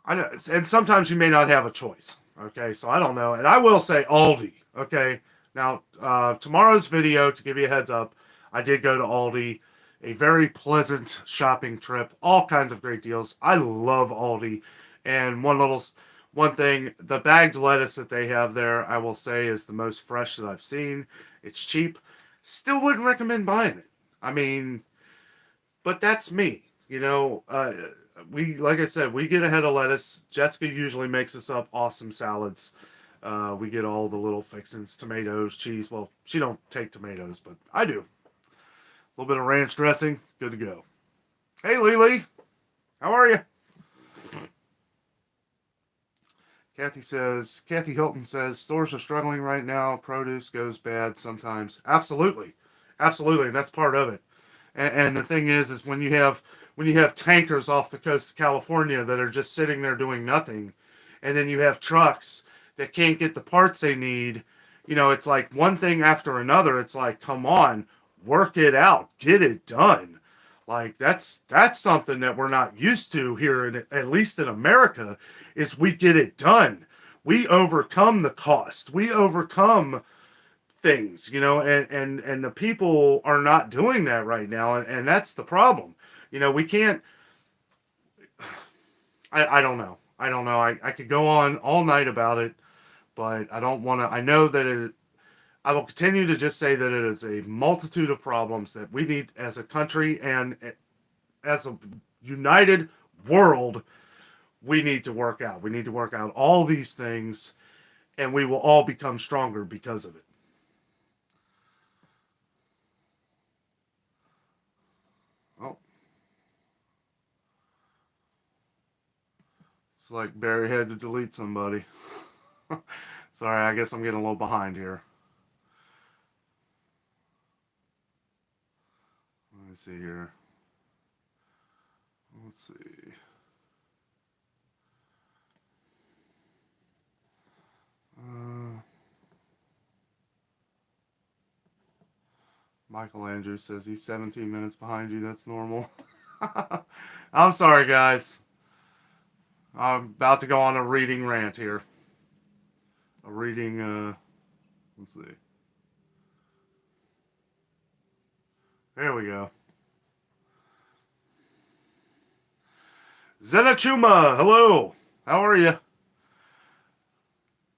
I know, and sometimes you may not have a choice. Okay, so I don't know. And I will say Aldi. Okay, now tomorrow's video, to give you a heads up, I did go to Aldi. A very pleasant shopping trip. All kinds of great deals. I love Aldi. And one thing, the bagged lettuce that they have there, I will say, is the most fresh that I've seen. It's cheap. Still wouldn't recommend buying it. I mean, but that's me. You know, like I said, we get a head of lettuce. Jessica usually makes us up awesome salads. We get all the little fixings, tomatoes, cheese. Well, she don't take tomatoes, but I do. A little bit of ranch dressing, good to go. Hey, Lily, how are you? Kathy Hilton says, stores are struggling right now. Produce goes bad sometimes. Absolutely. Absolutely. And that's part of it. And the thing is when you have tankers off the coast of California that are just sitting there doing nothing, and then you have trucks that can't get the parts they need, you know, it's like one thing after another. It's like, come on, work it out, get it done. Like that's something that we're not used to here, at least in America, is we get it done. We overcome the cost. We overcome things, you know, and the people are not doing that right now, and that's the problem. You know, we can't. I don't know. I could go on all night about it, but I don't want to. I know that I will continue to just say that it is a multitude of problems that we need as a country and as a united world. We need to work out. We need to work out all these things, and we will all become stronger because of it. Oh. It's like Barry had to delete somebody. Sorry, I guess I'm getting a little behind here. Let me see here. Let's see. Michael Andrews says he's 17 minutes behind you. That's normal. I'm sorry, guys. I'm about to go on a reading rant here. A reading, let's see. There we go. Zenachuma, hello. How are you?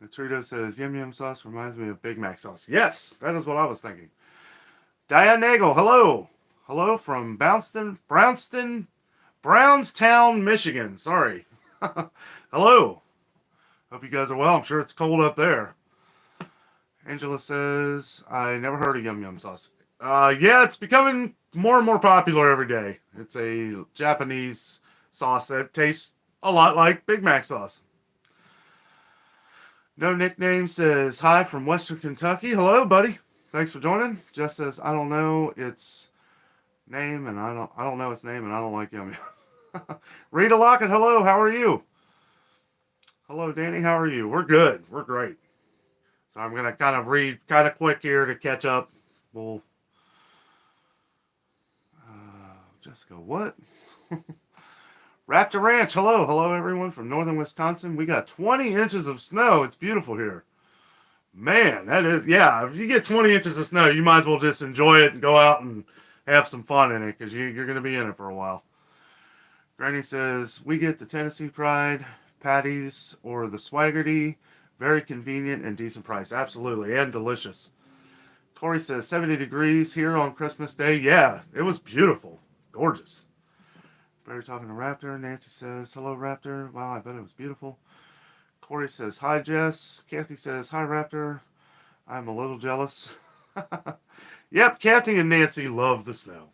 Natrito says, yum yum sauce reminds me of Big Mac sauce. Yes, that is what I was thinking. Diane Nagel, hello. Hello from Brownstown, Michigan. Sorry. Hello. Hope you guys are well. I'm sure it's cold up there. Angela says, I never heard of yum yum sauce. Yeah, it's becoming more and more popular every day. It's a Japanese sauce that tastes a lot like Big Mac sauce. No Nickname says, hi from Western Kentucky. Hello, buddy. Thanks for joining. Jess says, I don't know its name, and I don't know its name, and I don't like yum yum. Rita Lockett, hello. How are you? Hello, Danny. How are you? We're good. We're great. So I'm going to kind of read kind of quick here to catch up. Jessica, what? Raptor Ranch, hello. Hello, everyone from northern Wisconsin. We got 20 inches of snow. It's beautiful here. Man, that is, yeah, if you get 20 inches of snow, you might as well just enjoy it and go out and have some fun in it because you're going to be in it for a while. Granny says, we get the Tennessee Pride patties or the Swaggerty. Very convenient and decent price. Absolutely, and delicious. Corey says, 70 degrees here on Christmas Day. Yeah, it was beautiful. Gorgeous. Barry talking to Raptor. Nancy says, hello, Raptor. Wow, I bet it was beautiful. Corey says, hi, Jess. Kathy says, hi, Raptor. I'm a little jealous. Yep, Kathy and Nancy love the snow.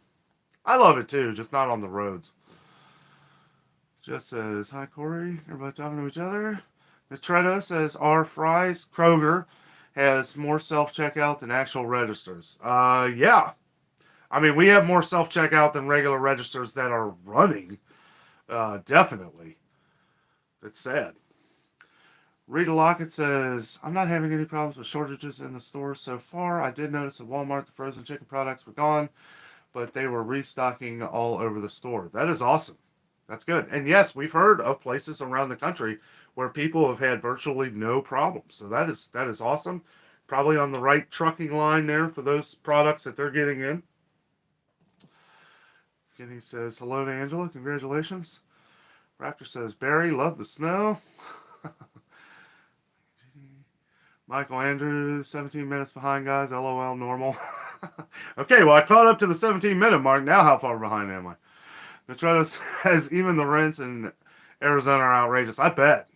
I love it too, just not on the roads. Jess says, hi, Corey. Everybody talking to each other. Netretto says, our Fry's Kroger has more self-checkout than actual registers. Yeah. I mean, we have more self-checkout than regular registers that are running. Definitely. It's sad. Rita Lockett says, I'm not having any problems with shortages in the store so far. I did notice at Walmart the frozen chicken products were gone, but they were restocking all over the store. That is awesome. That's good. And yes, we've heard of places around the country where people have had virtually no problems. So that is awesome. Probably on the right trucking line there for those products that they're getting in. Kenny says, hello to Angela. Congratulations. Raptor says, Barry, love the snow. Michael Andrews, 17 minutes behind, guys. LOL, normal. Okay, well, I caught up to the 17-minute mark. Now how far behind am I? Netretto says, even the rents in Arizona are outrageous. I bet.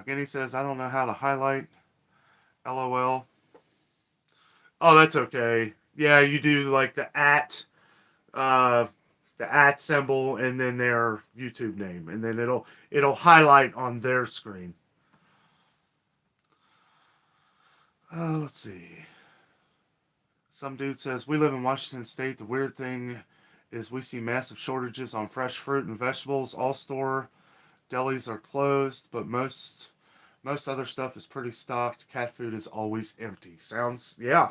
Guinea says, I don't know how to highlight. LOL. Oh, that's okay. Yeah, you do like the at symbol and then their YouTube name, and then it'll highlight on their screen. Let's see. Some dude says, we live in Washington State. The weird thing is we see massive shortages on fresh fruit and vegetables. All store delis are closed, but most other stuff is pretty stocked. Cat food is always empty. Sounds, yeah,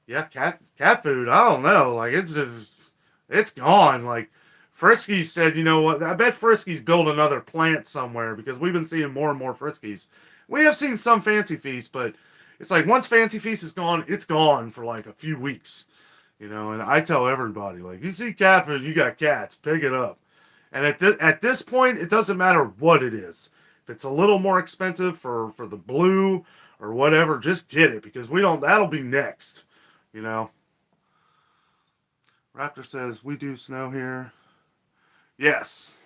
cat food. I don't know. Like, it's gone. Like, Friskies said, you know what? I bet Friskies built another plant somewhere because we've been seeing more and more Friskies. We have seen some Fancy Feast, but it's like once Fancy Feast is gone, it's gone for like a few weeks. You know, and I tell everybody, like, you see cat food, you got cats, pick it up. And at this point, it doesn't matter what it is. If it's a little more expensive for the blue or whatever, just get it because that'll be next, you know. Raptor says, we do snow here. Yes.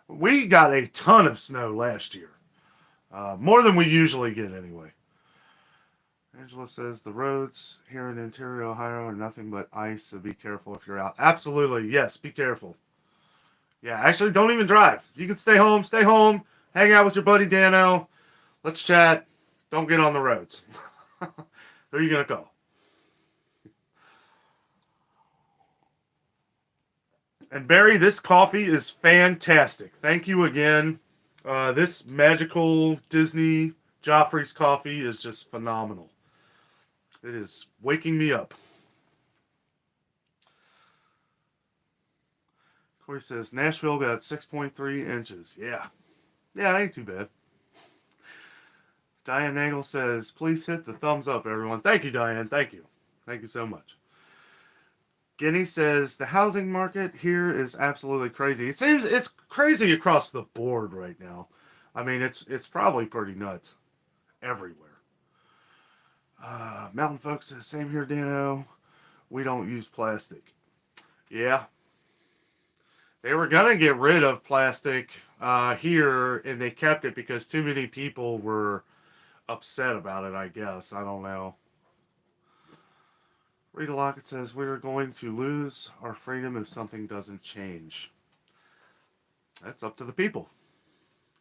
We got a ton of snow last year. More than we usually get anyway. Angela says, the roads here in interior Ohio are nothing but ice, so be careful if you're out. Absolutely, yes, be careful. Yeah, actually, don't even drive. You can stay home, hang out with your buddy Danno. Let's chat. Don't get on the roads. Who are you going to call? And Barry, this coffee is fantastic. Thank you again. This magical Disney Joffrey's coffee is just phenomenal. It is waking me up. Corey says, Nashville got 6.3 inches. Yeah, that ain't too bad. Diane Nagel says, please hit the thumbs up, everyone. Thank you, Diane. Thank you. Thank you so much. Guinea says, the housing market here is absolutely crazy. It seems it's crazy across the board right now. I mean, it's probably pretty nuts everywhere. Mountain Folks says, same here, Danno. We don't use plastic. Yeah. They were going to get rid of plastic here, and they kept it because too many people were upset about it, I guess. I don't know. Rita Lockett says, we're going to lose our freedom if something doesn't change. That's up to the people.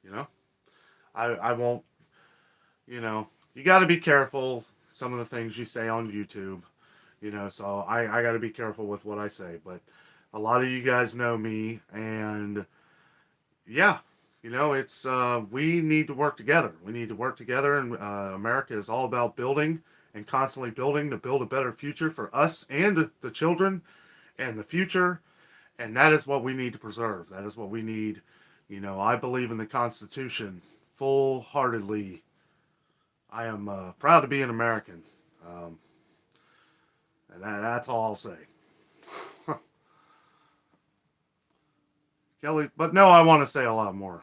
You know? I won't, you know, you got to be careful some of the things you say on YouTube, you know, so I got to be careful with what I say, but a lot of you guys know me, and yeah, you know, it's, we need to work together. We need to work together, and America is all about building and constantly building to build a better future for us and the children and the future, and that is what we need to preserve. That is what we need. You know, I believe in the Constitution full-heartedly. I am proud to be an American, and that's all I'll say. Kelly, but no, I want to say a lot more.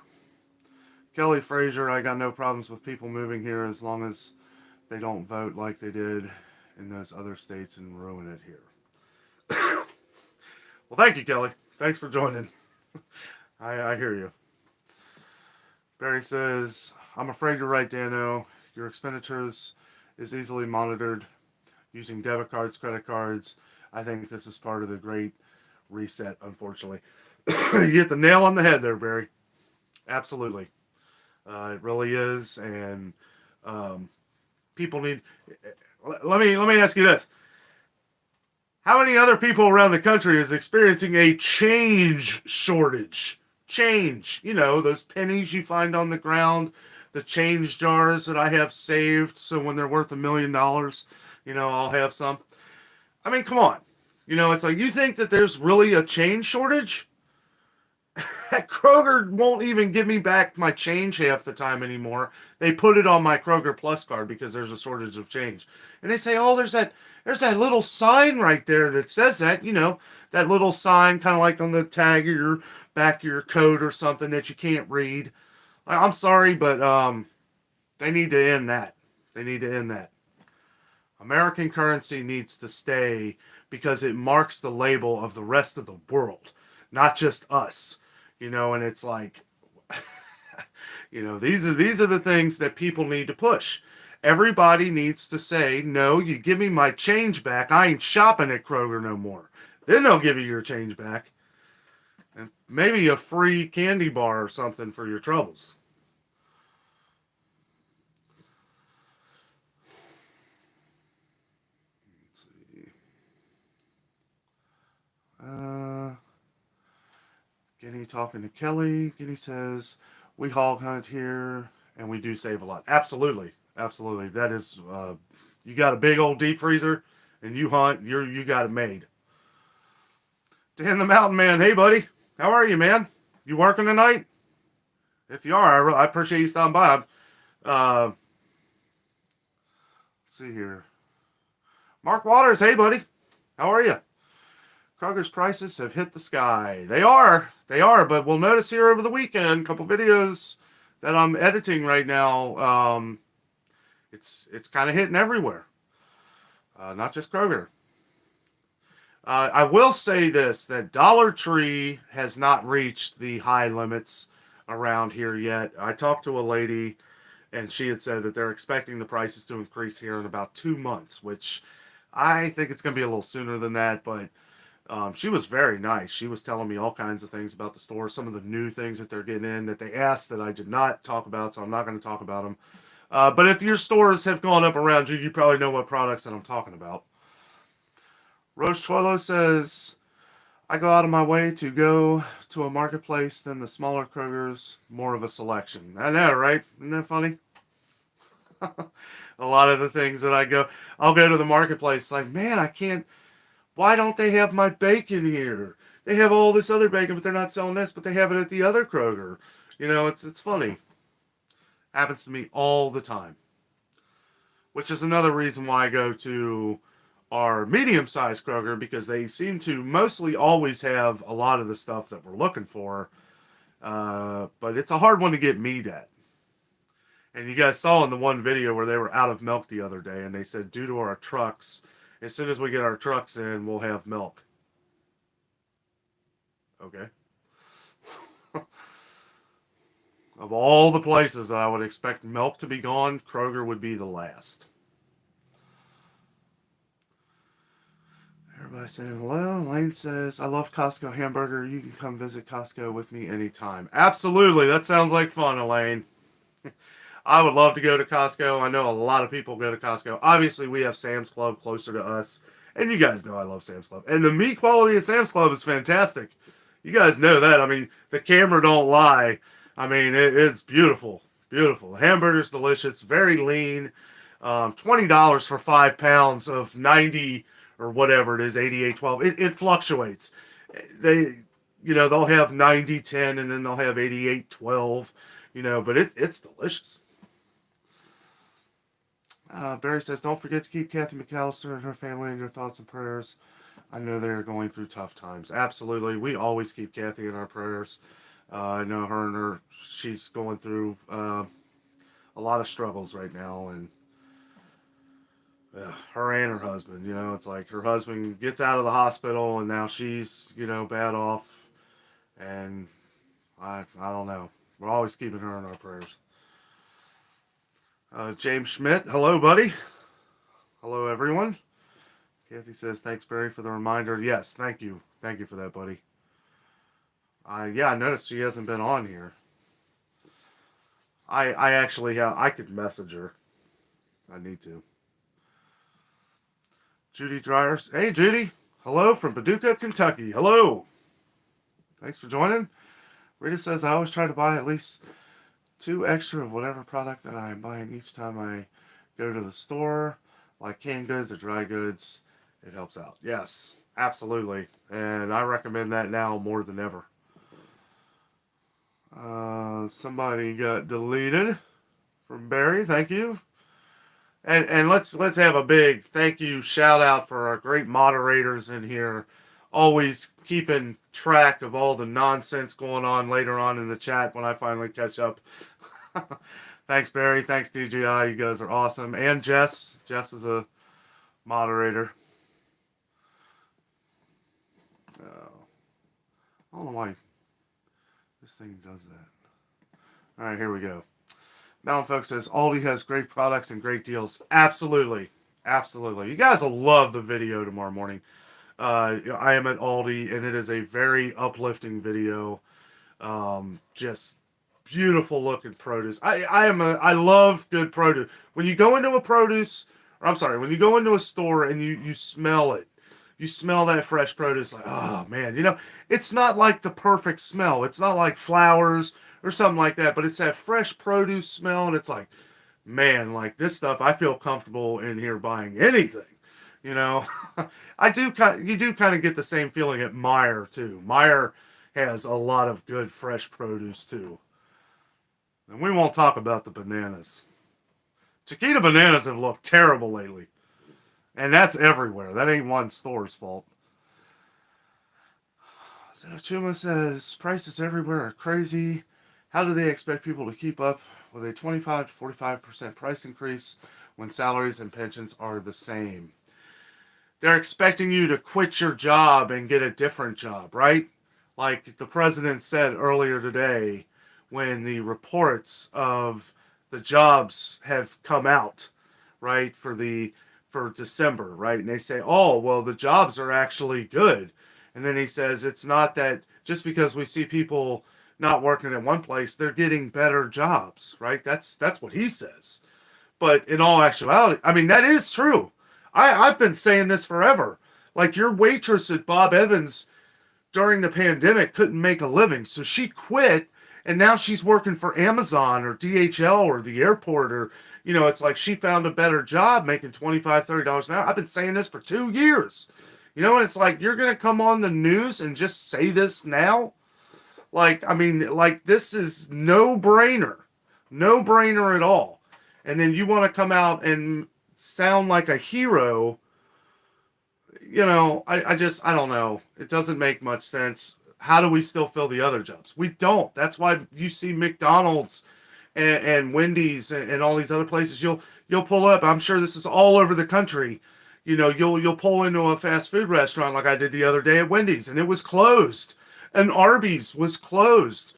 Kelly Frazier, I got no problems with people moving here as long as they don't vote like they did in those other states and ruin it here. Well, thank you, Kelly. Thanks for joining. I hear you. Barry says, I'm afraid you're right, Danno. Your expenditures is easily monitored using debit cards, credit cards. I think this is part of the great reset, unfortunately. You hit the nail on the head there, Barry. Absolutely. It really is, and people need... Let me ask you this. How many other people around the country is experiencing a change shortage? Change. You know, those pennies you find on the ground, the change jars that I have saved, so when they're worth $1 million, you know, I'll have some. I mean, come on. You know, it's like, you think that there's really a change shortage? Kroger won't even give me back my change half the time anymore. They put it on my Kroger Plus card because there's a shortage of change. And they say, oh, there's that little sign right there that says that, you know, that little sign kind of like on the tag of your back of your coat or something that you can't read. I'm sorry, but they need to end that. They need to end that. American currency needs to stay because it marks the label of the rest of the world, not just us. You know, and it's like, you know, these are the things that people need to push. Everybody needs to say, no, you give me my change back. I ain't shopping at Kroger no more. Then they'll give you your change back. And maybe a free candy bar or something for your troubles. Let's see. Guinea talking to Kelly. Guinea says, we hog hunt here, and we do save a lot. Absolutely. Absolutely. That is, you got a big old deep freezer, and you hunt, you got it made. Dan the Mountain Man, hey, buddy. How are you, man? You working tonight? If you are, I appreciate you stopping by. Let's see here. Mark Waters, hey, buddy. How are you? Kroger's prices have hit the sky. They are, but we'll notice here over the weekend, a couple videos that I'm editing right now, it's kind of hitting everywhere. Not just Kroger. I will say this, that Dollar Tree has not reached the high limits around here yet. I talked to a lady, and she had said that they're expecting the prices to increase here in about 2 months, which I think it's going to be a little sooner than that, but she was very nice. She was telling me all kinds of things about the store, some of the new things that they're getting in that they asked that I did not talk about, so I'm not going to talk about them. But if your stores have gone up around you, you probably know what products that I'm talking about. Rose Chuelo says, I go out of my way to go to a marketplace than the smaller Kroger's, more of a selection. I know, right? Isn't that funny? A lot of the things that I'll go to the marketplace, like, man, I can't, why don't they have my bacon here? They have all this other bacon, but they're not selling this, but they have it at the other Kroger. You know, it's funny. Happens to me all the time. Which is another reason why I go to our medium-sized Kroger, because they seem to mostly always have a lot of the stuff that we're looking for. But it's a hard one to get meat at. And you guys saw in the one video where they were out of milk the other day, and they said, due to our trucks, as soon as we get our trucks in, we'll have milk. Okay. Of all the places that I would expect milk to be gone, Kroger would be the last. Everybody saying hello. Lane says, I love Costco hamburger. You can come visit Costco with me anytime. Absolutely. That sounds like fun, Elaine. I would love to go to Costco. I know a lot of people go to Costco. Obviously, we have Sam's Club closer to us. And you guys know I love Sam's Club. And the meat quality at Sam's Club is fantastic. You guys know that. I mean, the camera don't lie. I mean, it's beautiful. Beautiful. The hamburger's delicious. Very lean. $20 for 5 pounds of 90 or whatever it is, 88-12. It fluctuates. They, they'll have 90-10 and then they'll have 88-12, but it's delicious. Barry says, don't forget to keep Kathy McAllister and her family in your thoughts and prayers. I know they are going through tough times. Absolutely. We always keep Kathy in our prayers. I know she's going through a lot of struggles right now. And her and her husband, it's like her husband gets out of the hospital and now she's, bad off. And I don't know. We're always keeping her in our prayers. James Schmidt, hello, buddy. Hello, everyone. Kathy says, thanks, Barry, for the reminder. Yes, thank you. Thank you for that, buddy. I noticed she hasn't been on here. I actually have. I could message her. I need to. Judy Dryers. Hey, Judy. Hello from Paducah, Kentucky. Hello. Thanks for joining. Rita says, I always try to buy at least 2 extra of whatever product that I am buying each time I go to the store, like canned goods or dry goods. It helps out. Yes, absolutely. And I recommend that now more than ever. Somebody got deleted from Barry. Thank you. And let's have a big thank you shout out for our great moderators in here, always keeping track of all the nonsense going on later on in the chat when I finally catch up. Thanks, Barry. Thanks, DJI. You guys are awesome. And Jess. Jess is a moderator. I don't know why this thing does that. All right, here we go. Mountain Folk says, Aldi has great products and great deals. Absolutely. Absolutely. You guys will love the video tomorrow morning. I am at Aldi, and it is a very uplifting video. Just beautiful looking produce. I love good produce. When you go into when you go into a store and you smell it, you smell that fresh produce, like, oh man, it's not like the perfect smell. It's not like flowers or something like that, but it's that fresh produce smell, and it's like, man, like this stuff, I feel comfortable in here buying anything. You do kind of get the same feeling at Meijer too. Meijer has a lot of good fresh produce too. And we won't talk about the bananas. Chiquita bananas have looked terrible lately. And that's everywhere. That ain't one store's fault. Zenachuma says, prices everywhere are crazy. How do they expect people to keep up with a 25 to 45% price increase when salaries and pensions are the same? They're expecting you to quit your job and get a different job, right? Like the president said earlier today when the reports of the jobs have come out, right, for December, right? And they say, oh, well, the jobs are actually good. And then he says, it's not that just because we see people not working at one place, they're getting better jobs, right? That's what he says. But in all actuality, I mean, that is true. I've been saying this forever. Like your waitress at Bob Evans during the pandemic couldn't make a living. So she quit and now she's working for Amazon or DHL or the airport or, it's like she found a better job making $25, $30 an hour. I've been saying this for 2 years. And it's like, you're going to come on the news and just say this now? Like, I mean, like this is no brainer at all. And then you want to come out and sound like a hero. I don't know. It doesn't make much sense. How do we still fill the other jobs? We don't. That's why you see McDonald's and Wendy's and all these other places. You'll pull up. I'm sure this is all over the country. You'll pull into a fast food restaurant like I did the other day at Wendy's, and it was closed. And Arby's was closed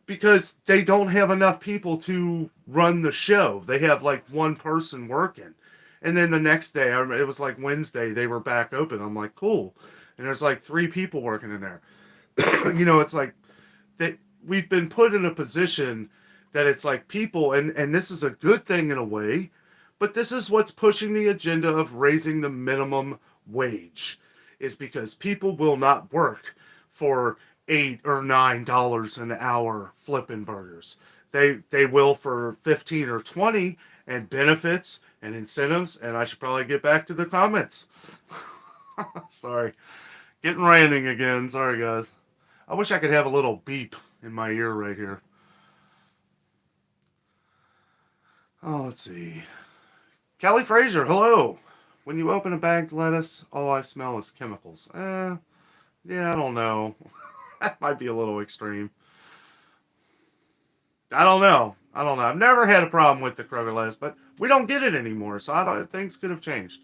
because they don't have enough people to run the show. They have like one person working. And then the next day, it was like Wednesday, they were back open. I'm like, cool. And there's like 3 people working in there. It's like that we've been put in a position that it's like people, and this is a good thing in a way, but this is what's pushing the agenda of raising the minimum wage, is because people will not work for $8 or $9 an hour flipping burgers. They will for 15 or 20 and benefits and incentives, and I should probably get back to the comments. Sorry. Getting ranting again. Sorry, guys. I wish I could have a little beep in my ear right here. Oh, let's see. Kelly Fraser, hello. When you open a bagged lettuce, all I smell is chemicals. Yeah, I don't know. That might be a little extreme. I don't know. I've never had a problem with the Kroger lettuce, but we don't get it anymore, so I thought things could have changed.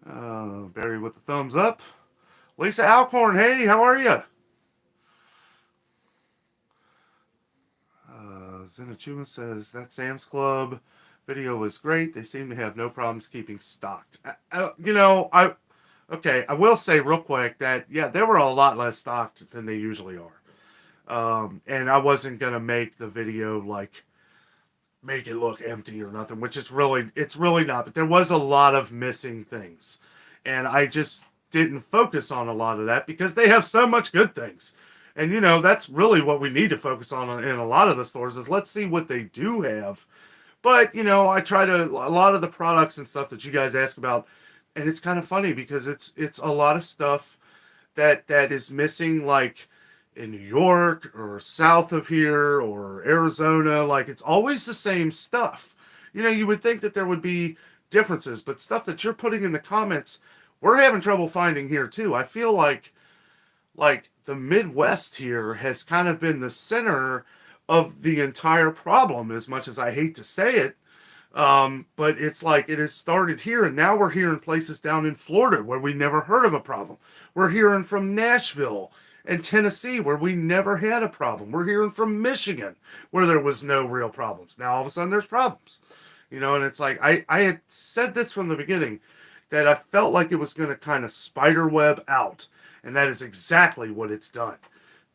Barry with the thumbs up. Lisa Alcorn, hey, how are you? Zenachuma says that Sam's Club video was great. They seem to have no problems keeping stocked. I will say real quick that yeah, they were a lot less stocked than they usually are. And I wasn't gonna make the video like make it look empty or nothing, which it's really not. But there was a lot of missing things, and I just didn't focus on a lot of that because they have so much good things. And that's really what we need to focus on in a lot of the stores is let's see what they do have. But I try to a lot of the products and stuff that you guys ask about, and it's kind of funny because it's a lot of stuff that is missing, like in New York or south of here or Arizona. Like it's always the same stuff. You would think that there would be differences, but stuff that you're putting in the comments, we're having trouble finding here too. I feel like the Midwest here has kind of been the center of the entire problem, as much as I hate to say it. But it's like it has started here, and now we're hearing places down in Florida where we never heard of a problem. We're hearing from Nashville and Tennessee where we never had a problem. We're hearing from Michigan where there was no real problems. Now all of a sudden there's problems. And it's like I had said this from the beginning that I felt like it was going to kind of spider web out. And that is exactly what it's done.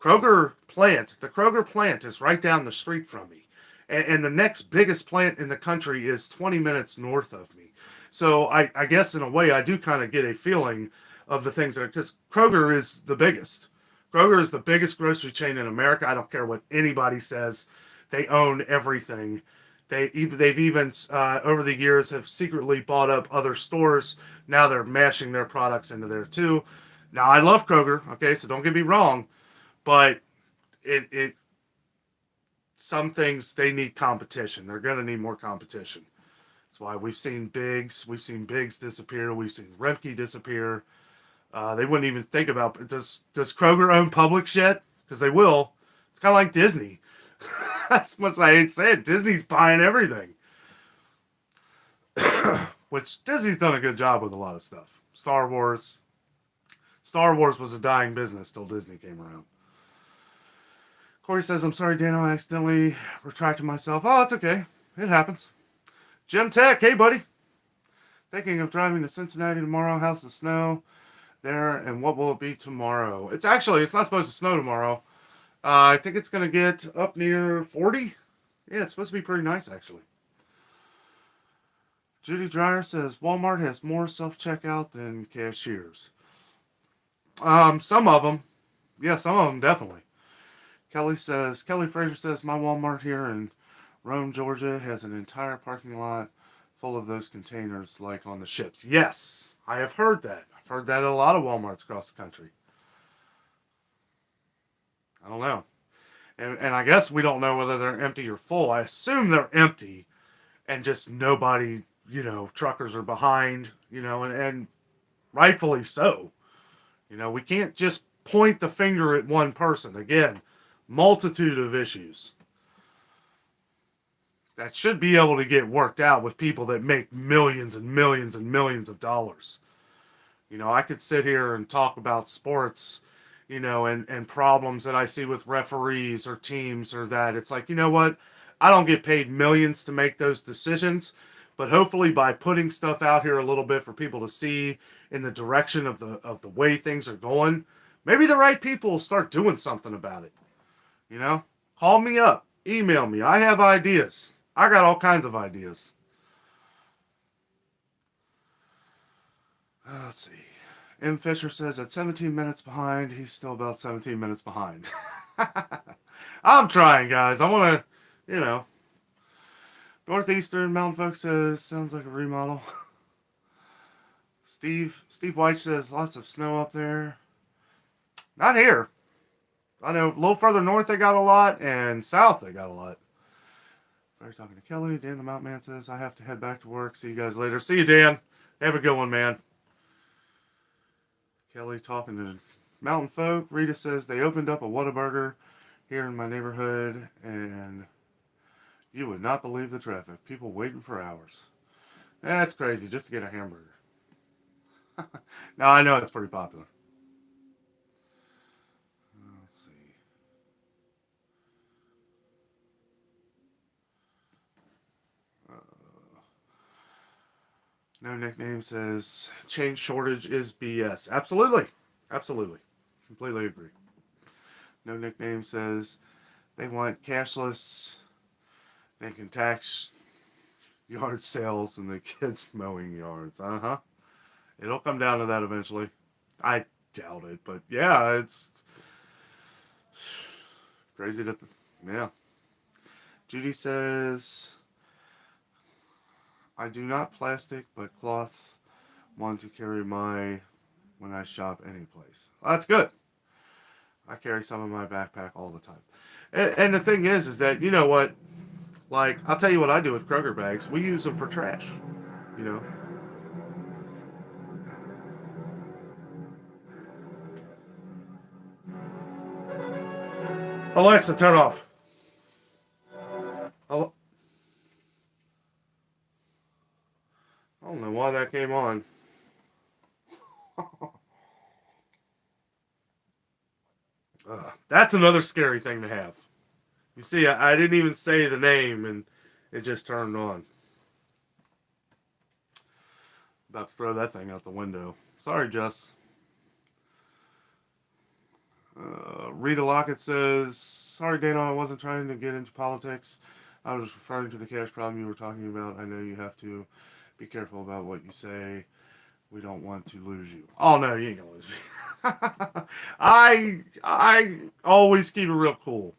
The Kroger plant is right down the street from me. And the next biggest plant in the country is 20 minutes north of me. So I guess in a way I do kind of get a feeling of the things that are, because Kroger is the biggest. Kroger is the biggest grocery chain in America. I don't care what anybody says. They own everything. They've even over the years have secretly bought up other stores. Now they're mashing their products into there too. Now, I love Kroger, okay, so don't get me wrong, but some things, they need competition. They're going to need more competition. That's why we've seen Biggs disappear. We've seen Remke disappear. They wouldn't even think about, does Kroger own Publix yet? Because they will. It's kind of like Disney. As much as I hate to say it, Disney's buying everything. Which Disney's done a good job with a lot of stuff. Star Wars was a dying business till Disney came around. Corey says, I'm sorry, Danno, I accidentally retracted myself. Oh, it's okay. It happens. Jim Tech, hey, buddy. Thinking of driving to Cincinnati tomorrow. How's the snow there, and what will it be tomorrow? It's not supposed to snow tomorrow. I think it's going to get up near 40. Yeah, it's supposed to be pretty nice, actually. Judy Dreyer says, Walmart has more self-checkout than cashiers. Some of them. Yeah, some of them definitely. Kelly Fraser says, my Walmart here in Rome, Georgia has an entire parking lot full of those containers like on the ships. Yes, I have heard that. I've heard that at a lot of Walmarts across the country. I don't know. And I guess we don't know whether they're empty or full. I assume they're empty and just nobody, truckers are behind, and rightfully so. We can't just point the finger at one person. Again, multitude of issues that should be able to get worked out with people that make millions and millions and millions of dollars. I could sit here and talk about sports, and problems that I see with referees or teams or that. It's like, you know what? I don't get paid millions to make those decisions, but hopefully by putting stuff out here a little bit for people to see in the direction of the way things are going, maybe the right people will start doing something about it. Call me up, email me. I have ideas. I got all kinds of ideas. Let's see. M. Fisher says at 17 minutes behind, he's still about 17 minutes behind. I'm trying, guys. I want to, Northeastern Mountain Folk says, sounds like a remodel. Steve White says lots of snow up there. Not here. I know a little further north they got a lot, and south they got a lot. We're talking to Kelly. Dan the Mountain Man says, I have to head back to work. See you guys later. See you, Dan. Have a good one, man. Kelly talking to Mountain Folk. Rita says they opened up a Whataburger here in my neighborhood, and you would not believe the traffic. People waiting for hours. That's crazy, just to get a hamburger. Now, I know it's pretty popular. Let's see. No Nickname says, change shortage is BS. Absolutely. Absolutely. Completely agree. No Nickname says, they want cashless. They can tax yard sales and the kids mowing yards. Uh-huh. It'll come down to that eventually. I doubt it, but yeah, it's crazy to, yeah. Judy says, I do not plastic, but cloth want to carry when I shop any place. Well, that's good. I carry some in my backpack all the time. And the thing is that, you know what? Like, I'll tell you what I do with Kroger bags. We use them for trash, you know. Alexa, turn off. I don't know why that came on. That's another scary thing to have. You see, I didn't even say the name, and it just turned on. About to throw that thing out the window. Sorry, Jess. Rita Lockett says, sorry, Dana, I wasn't trying to get into politics. I was referring to the cash problem you were talking about. I know you have to be careful about what you say. We don't want to lose you. Oh, no, you ain't going to lose me. I always keep it real cool.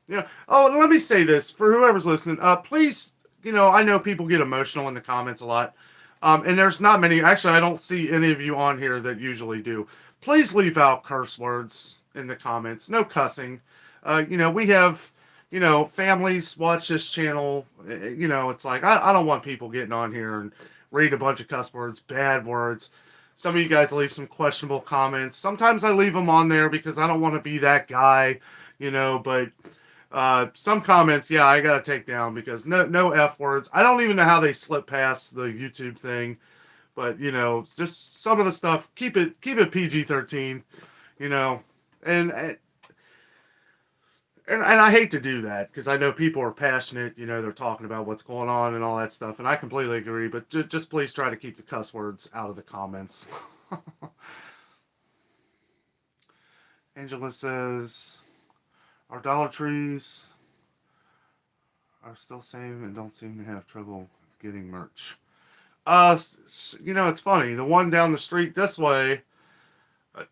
Yeah. Oh, let me say this for whoever's listening. Please, you know, I know people get emotional in the comments a lot. And there's not many. Actually, I don't see any of you on here that usually do. Please leave out curse words in the comments. No cussing. You know, we have, you know, families watch this channel. You know, it's like, I don't want people getting on here and read a bunch of cuss words, bad words. Some of you guys leave some questionable comments. Sometimes I leave them on there because I don't want to be that guy, you know, but some comments, yeah, I gotta take down because no F words. I don't even know how they slip past the YouTube thing, but you know, just some of the stuff. Keep it PG-13, you know, and I hate to do that because I know people are passionate. You know, they're talking about what's going on and all that stuff, and I completely agree. But just please try to keep the cuss words out of the comments. Angela says, our Dollar Trees are still same and don't seem to have trouble getting merch. You know, it's funny. The one down the street this way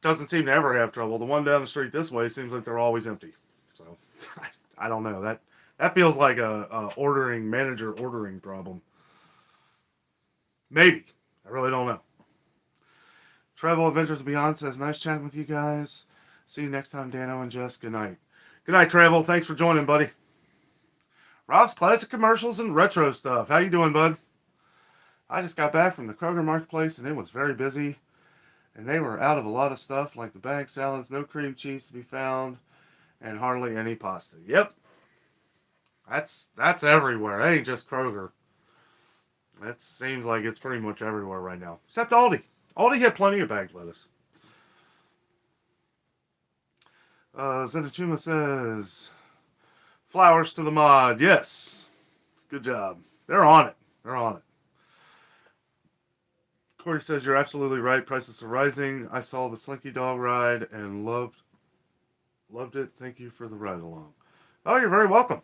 doesn't seem to ever have trouble. The one down the street this way seems like they're always empty. So, I don't know. That feels like a manager ordering problem. Maybe. I really don't know. Travel Adventures Beyond says, nice chatting with you guys. See you next time, Danno and Jess. Good night. Good night, Travel. Thanks for joining, buddy. Rob's Classic Commercials and Retro Stuff. How you doing, bud? I just got back from the Kroger Marketplace, and it was very busy. And they were out of a lot of stuff, like the bag salads, no cream cheese to be found, and hardly any pasta. Yep. That's everywhere. That ain't just Kroger. That seems like it's pretty much everywhere right now. Except Aldi. Aldi had plenty of bagged lettuce. Zenachuma says, flowers to the mod. Yes. Good job. They're on it. They're on it. Corey says, you're absolutely right. Prices are rising. I saw the Slinky Dog ride and loved it. Thank you for the ride along. Oh, you're very welcome.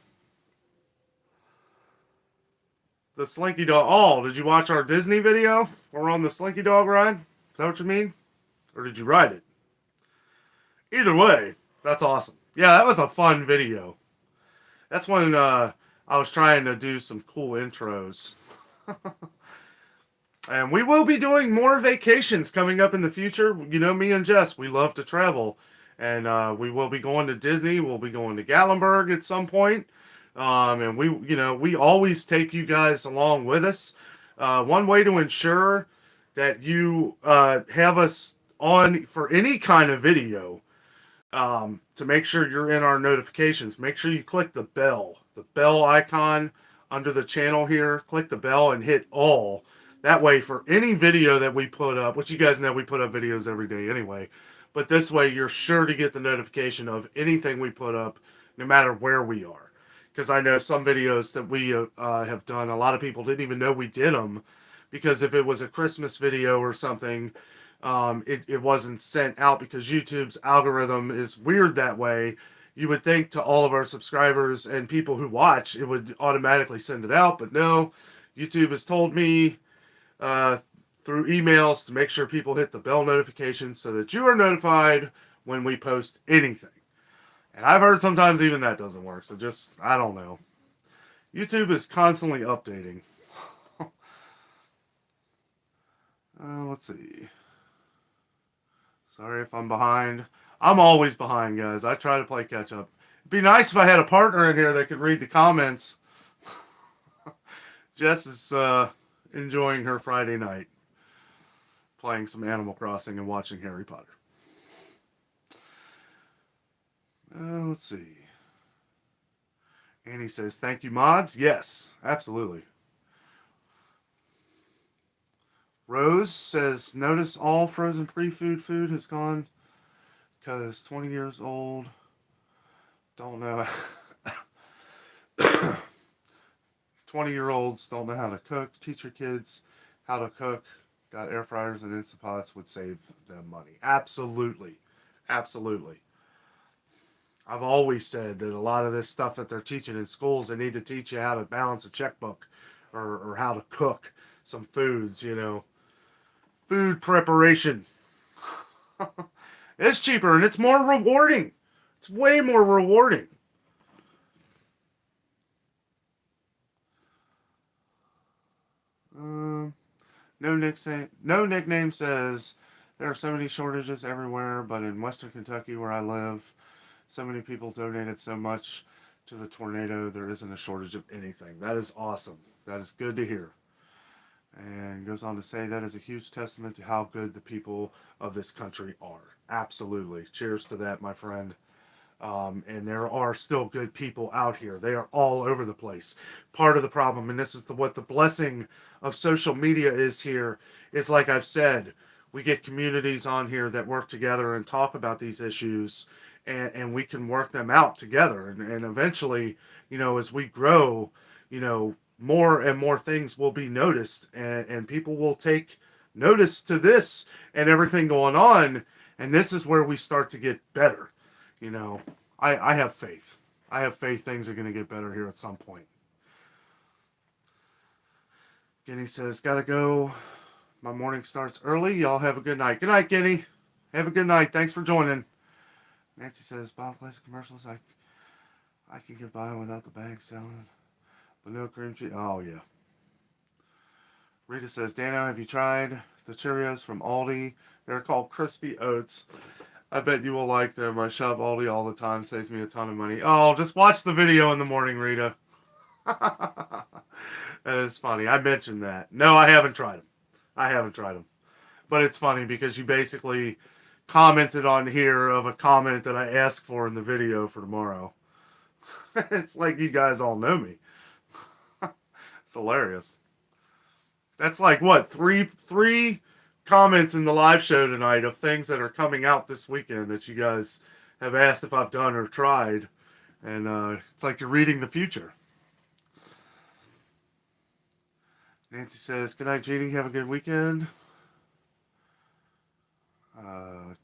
The Slinky Dog. Oh, did you watch our Disney video? We're on the Slinky Dog ride? Is that what you mean? Or did you ride it? Either way, that's awesome. Yeah, that was a fun video. That's when I was trying to do some cool intros. And we will be doing more vacations coming up in the future. You know, me and Jess, we love to travel. And we will be going to Disney. We'll be going to Gatlinburg at some point. And we always take you guys along with us. One way to ensure that you have us on for any kind of video, to make sure you're in our notifications, make sure you click the bell icon under the channel here. Click the bell and hit all. That way, for any video that we put up, which you guys know we put up videos every day anyway, but this way you're sure to get the notification of anything we put up, no matter where we are. Because I know some videos that we have done, a lot of people didn't even know we did them, because if it was a Christmas video or something, it wasn't sent out, because YouTube's algorithm is weird that way. You would think to all of our subscribers and people who watch, it would automatically send it out, but no. YouTube has told me through emails to make sure people hit the bell notification so that you are notified when we post anything. And I've heard sometimes even that doesn't work, so just, I don't know. YouTube is constantly updating. Let's see. Sorry if I'm behind. I'm always behind, guys. I try to play catch up. It'd be nice if I had a partner in here that could read the comments. Jess is enjoying her Friday night, playing some Animal Crossing and watching Harry Potter. Let's see. Annie says, thank you, mods. Yes, absolutely. Rose says, notice all frozen pre-food food has gone because 20 years old. Don't know. 20-year-olds don't know how to cook. Teach your kids how to cook. Got air fryers and Instant Pots would save them money. Absolutely. Absolutely. I've always said that a lot of this stuff that they're teaching in schools, they need to teach you how to balance a checkbook or how to cook some foods, you know. Food preparation. It's cheaper and it's more rewarding. It's way more rewarding. No nickname says there are so many shortages everywhere, but in Western Kentucky where I live, so many people donated so much to the tornado, there isn't a shortage of anything. That is awesome. That is good to hear. And goes on to say that is a huge testament to how good the people of this country are. Absolutely. Cheers to that, my friend. And there are still good people out here. They are all over the place. Part of the problem, and this is what the blessing of social media is here, is like I've said, we get communities on here that work together and talk about these issues, and we can work them out together. And eventually, you know, as we grow, you know, more and more things will be noticed, and people will take notice to this and everything going on, and this is where we start to get better. You know, I have faith. I have faith things are going to get better here at some point. Guinea says, gotta go. My morning starts early. Y'all have a good night. Good night, Guinea. Have a good night. Thanks for joining. Nancy says, Bob plays commercials. I can get by without the bag salad. But no cream cheese. Oh, yeah. Rita says, Danno, have you tried the Cheerios from Aldi? They're called Crispy Oats. I bet you will like them. I shop Aldi all the time. Saves me a ton of money. Oh, just watch the video in the morning, Rita. That is funny. I mentioned that. No, I haven't tried them. I haven't tried them. But it's funny because you basically commented on here of a comment that I asked for in the video for tomorrow. It's like you guys all know me. It's hilarious. That's like, what, three comments in the live show tonight of things that are coming out this weekend that you guys have asked if I've done or tried. And it's like you're reading the future. Nancy says, good night, Jeannie. Have a good weekend.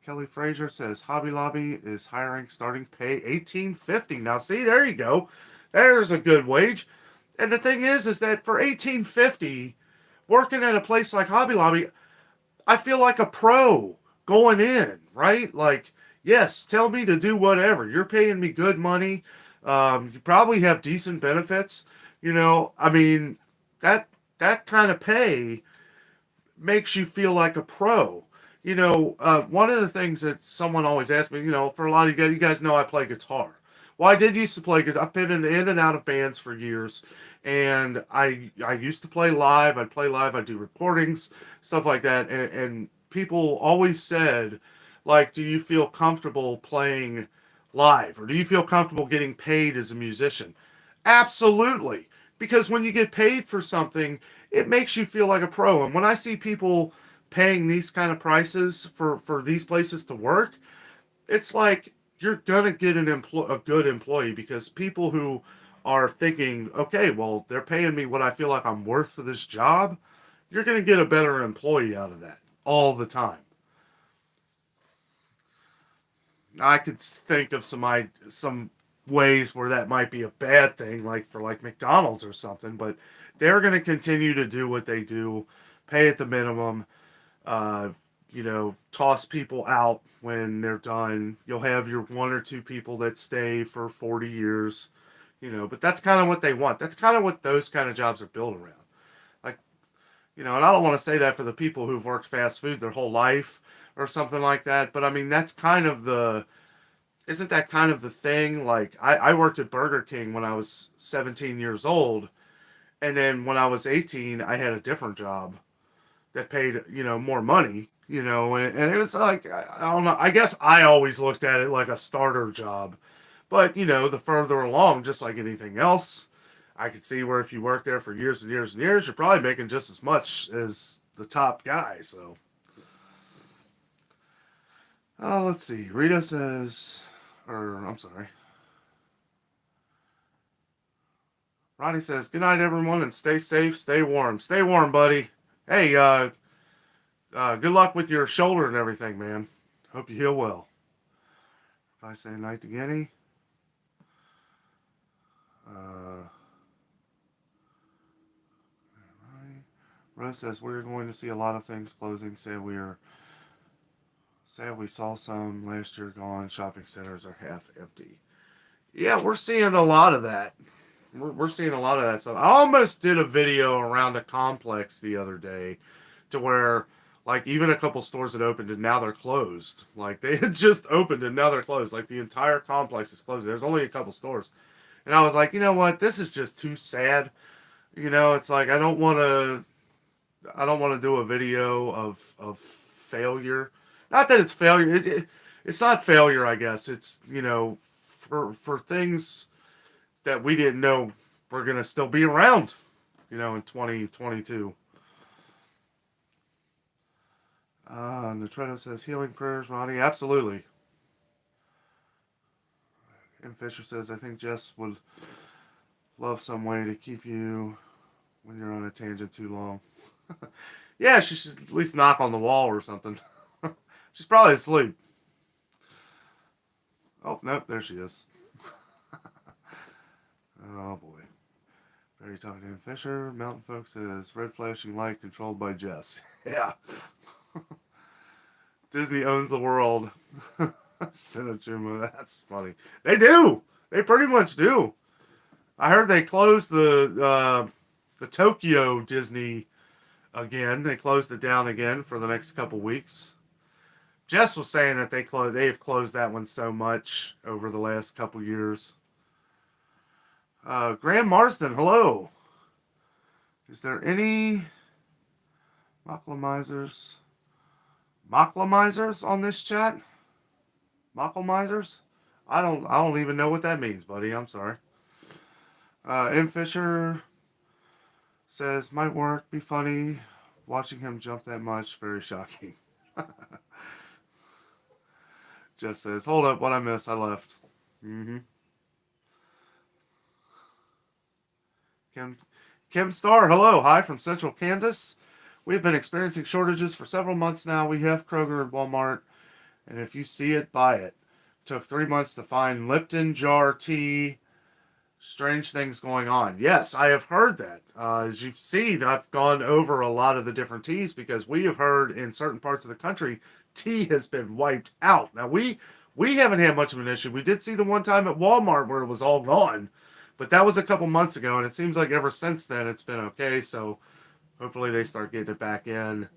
Kelly Frazier says, Hobby Lobby is hiring starting pay $18.50. Now, see, there you go. There's a good wage. And the thing is that for $18.50, working at a place like Hobby Lobby, I feel like a pro going in, right? Like, yes, tell me to do whatever. You're paying me good money. You probably have decent benefits. You know, I mean, that kind of pay makes you feel like a pro. One of the things that someone always asks me, for a lot of you guys know I play guitar. Well, I did used to play guitar. I've been in and out of bands for years, and I used to play live. I'd play live. I'd do recordings, stuff like that. And people always said, like, do you feel comfortable playing live, or do you feel comfortable getting paid as a musician? Absolutely, because when you get paid for something, it makes you feel like a pro. And when I see people paying these kind of prices for these places to work, it's like you're gonna get a good employee, because people who are thinking, okay, well, they're paying me what I feel like I'm worth for this job, you're gonna get a better employee out of that all the time. I could think of some ways where that might be a bad thing, like for like McDonald's or something, but they're going to continue to do what they do, pay at the minimum, uh, toss people out when they're done. You'll have your one or two people that stay for 40 years, but that's kind of what they want. That's kind of what those kind of jobs are built around. Like, and I don't want to say that for the people who've worked fast food their whole life or something like that, but I mean, isn't that kind of the thing? Like, I worked at Burger King when I was 17 years old, and then when I was 18, I had a different job that paid, more money, and it was like, I don't know, I guess I always looked at it like a starter job. But, the further along, just like anything else, I could see where if you work there for years and years and years, you're probably making just as much as the top guy, so. Let's see. Rita says, or I'm sorry. Ronnie says, good night, everyone, and stay safe, stay warm. Stay warm, buddy. Hey, good luck with your shoulder and everything, man. Hope you heal well. If I say night to Guinea. Rose says, we're going to see a lot of things closing. Sad we saw some last year gone. Shopping centers are half empty. Yeah, we're seeing a lot of that. We're seeing a lot of that stuff. I almost did a video around a complex the other day to where, like, even a couple stores had opened and now they're closed. Like, they had just opened and now they're closed. Like, the entire complex is closed. There's only a couple stores. And I was like, you know what? This is just too sad. It's like, I don't want to do a video of failure. Not that it's failure. It's not failure, I guess. It's, for things that we didn't know were going to still be around, in 2022. Nutretto says, healing prayers, Ronnie. Absolutely. And Fisher says, I think Jess would love some way to keep you when you're on a tangent too long. Yeah, she should at least knock on the wall or something. She's probably asleep. Oh, nope, there she is. Oh, boy. Barry talking to Fisher. Mountain Folk says, red flashing light controlled by Jess. Yeah. Disney owns the world. Sinachuma, that's funny. They do. They pretty much do. I heard they closed the Tokyo Disney again. They closed it down again for the next couple weeks. Jess was saying that they've closed that one so much over the last couple years. Graham Marsden, hello. Is there any Mocklemizers on this chat? Mocklemizers? I don't even know what that means, buddy. I'm sorry. M. Fisher says, might work, be funny. Watching him jump that much, very shocking. Just says, hold up, what I missed, I left. Kim Starr, hello, hi from Central Kansas. We've been experiencing shortages for several months now. We have Kroger and Walmart, and if you see it, buy it. Took 3 months to find Lipton jar tea. Strange things going on. Yes, I have heard that. As you've seen, I've gone over a lot of the different teas because we have heard in certain parts of the country, tea has been wiped out. Now, we haven't had much of an issue. We did see the one time at Walmart where it was all gone, but that was a couple months ago, and it seems like ever since then it's been okay, so hopefully they start getting it back in.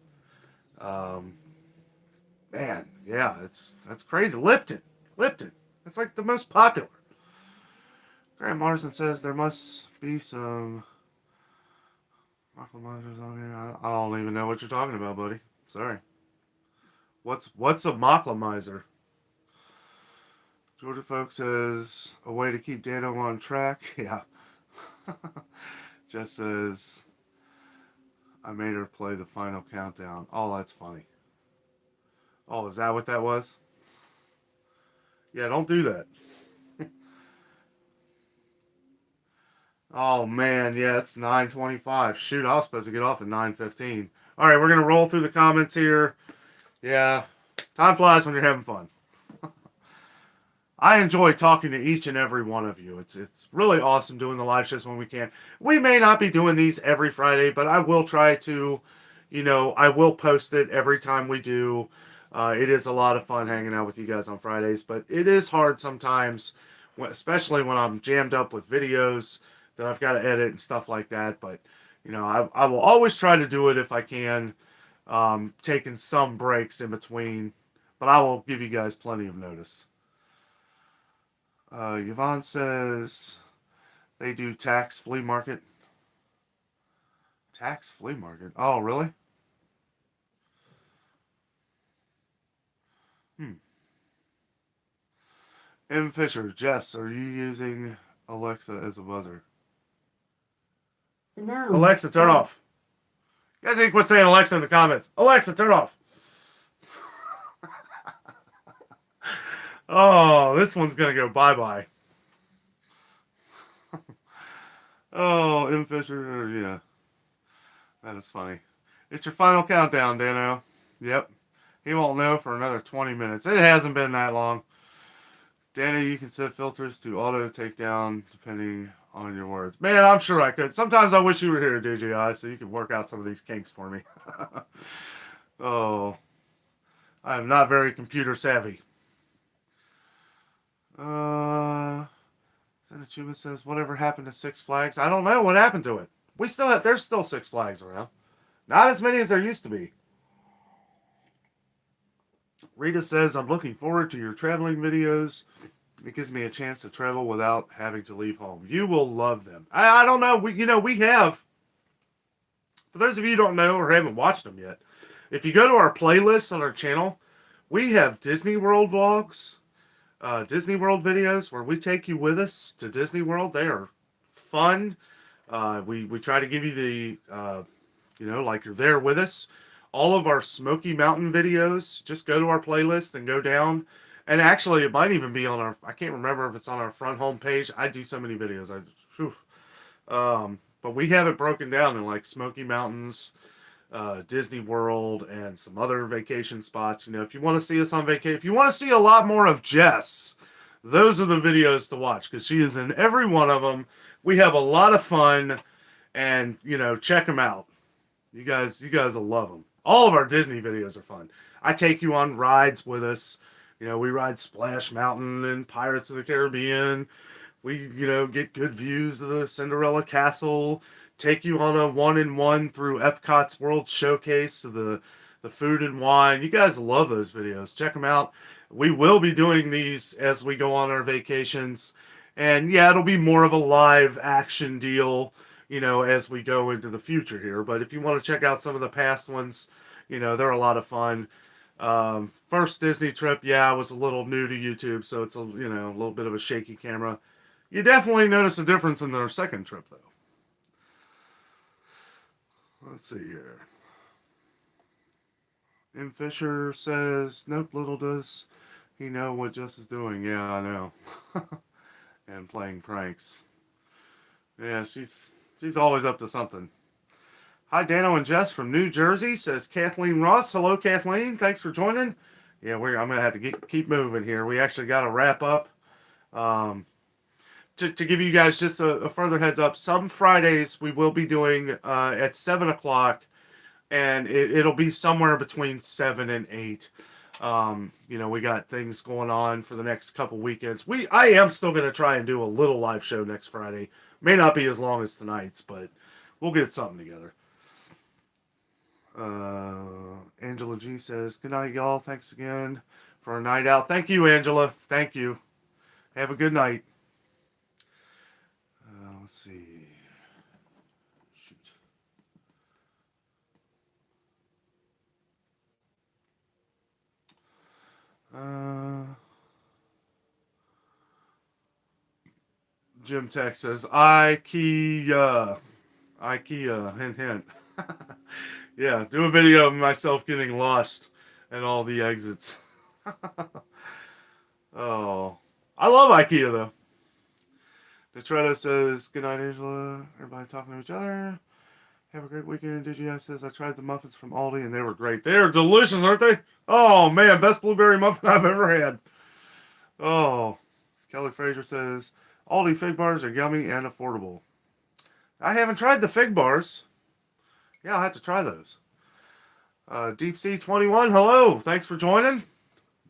Um, man, yeah, that's crazy. Lipton. It's like the most popular. Grant Morrison says there must be some Mocklomizers on here. I don't even know what you're talking about, buddy. Sorry. What's a Mocklomizer? Georgia Folk says a way to keep Danno on track. Yeah. Just says I made her play the final countdown. Oh, that's funny. Oh, is that what that was? Yeah, don't do that. Oh man, yeah, it's 9:25. Shoot, I was supposed to get off at 9:15. All right, we're gonna roll through the comments here. Yeah, time flies when you're having fun. I enjoy talking to each and every one of you. It's really awesome doing the live shows when we can. We may not be doing these every Friday, but I will try to, I will post it every time we do. It is a lot of fun hanging out with you guys on Fridays, but it is hard sometimes, especially when I'm jammed up with videos that I've got to edit and stuff like that. But, I will always try to do it if I can, taking some breaks in between, but I will give you guys plenty of notice. Yvonne says they do tax flea market. Tax flea market? Oh, really? M. Fisher, Jess, are you using Alexa as a buzzer? No. Alexa, turn off. You guys need to quit saying Alexa in the comments. Alexa, turn off. Oh, this one's going to go bye-bye. Oh, M. Fisher, yeah. That is funny. It's your final countdown, Danno. Yep. He won't know for another 20 minutes. It hasn't been that long. Danno, you can set filters to auto takedown depending on your words. Man, I'm sure I could. Sometimes I wish you were here, DJI, so you could work out some of these kinks for me. Oh. I am not very computer savvy. Senachuma says, whatever happened to Six Flags? I don't know what happened to it. There's still Six Flags around. Not as many as there used to be. Rita says, I'm looking forward to your traveling videos. It gives me a chance to travel without having to leave home. You will love them. I don't know. We have, for those of you who don't know or haven't watched them yet, if you go to our playlist on our channel, we have Disney World vlogs, Disney World videos where we take you with us to Disney World. They are fun. We try to give you the, like you're there with us. All of our Smoky Mountain videos, just go to our playlist and go down. And actually, it might even be on I can't remember if it's on our front home page. I do so many videos. But we have it broken down in like Smoky Mountains, Disney World, and some other vacation spots. If you want to see us on vacation, if you want to see a lot more of Jess, those are the videos to watch because she is in every one of them. We have a lot of fun, and check them out. You guys will love them. All of our Disney videos are fun. I take you on rides with us. We ride Splash Mountain and Pirates of the Caribbean. We, get good views of the Cinderella Castle. Take you on a 1-in-1 through Epcot's World Showcase of the food and wine. You guys love those videos. Check them out. We will be doing these as we go on our vacations. And yeah, it'll be more of a live action deal, as we go into the future here. But if you want to check out some of the past ones, they're a lot of fun. First Disney trip, I was a little new to YouTube, so it's a little bit of a shaky camera. You definitely notice a difference in their second trip, though. Let's see here. M. Fisher says, nope, little does he know what Jess is doing. Yeah, I know. And playing pranks. Yeah, she's always up to something. Hi, Danno and Jess from New Jersey, says Kathleen Ross. Hello, Kathleen. Thanks for joining. Yeah, I'm going to have to keep moving here. We actually got to wrap up. To give you guys just a further heads up, some Fridays we will be doing at 7 o'clock, and it'll be somewhere between 7 and 8. We got things going on for the next couple weekends. I am still going to try and do a little live show next Friday. May not be as long as tonight's, but we'll get something together. Angela G says, good night, y'all. Thanks again for a night out. Thank you, Angela. Thank you. Have a good night. Let's see. Shoot. Jim Tech says, IKEA. IKEA. Hint, hint. Yeah, do a video of myself getting lost and all the exits. Oh. I love IKEA, though. Detrito says, good night, Angela. Everybody talking to each other. Have a great weekend. DGI says, I tried the muffins from Aldi and they were great. They are delicious, aren't they? Oh, man. Best blueberry muffin I've ever had. Oh. Kelly Fraser says, Aldi fig bars are yummy and affordable. I haven't tried the fig bars. Yeah, I'll have to try those. Deep Sea 21, hello. Thanks for joining.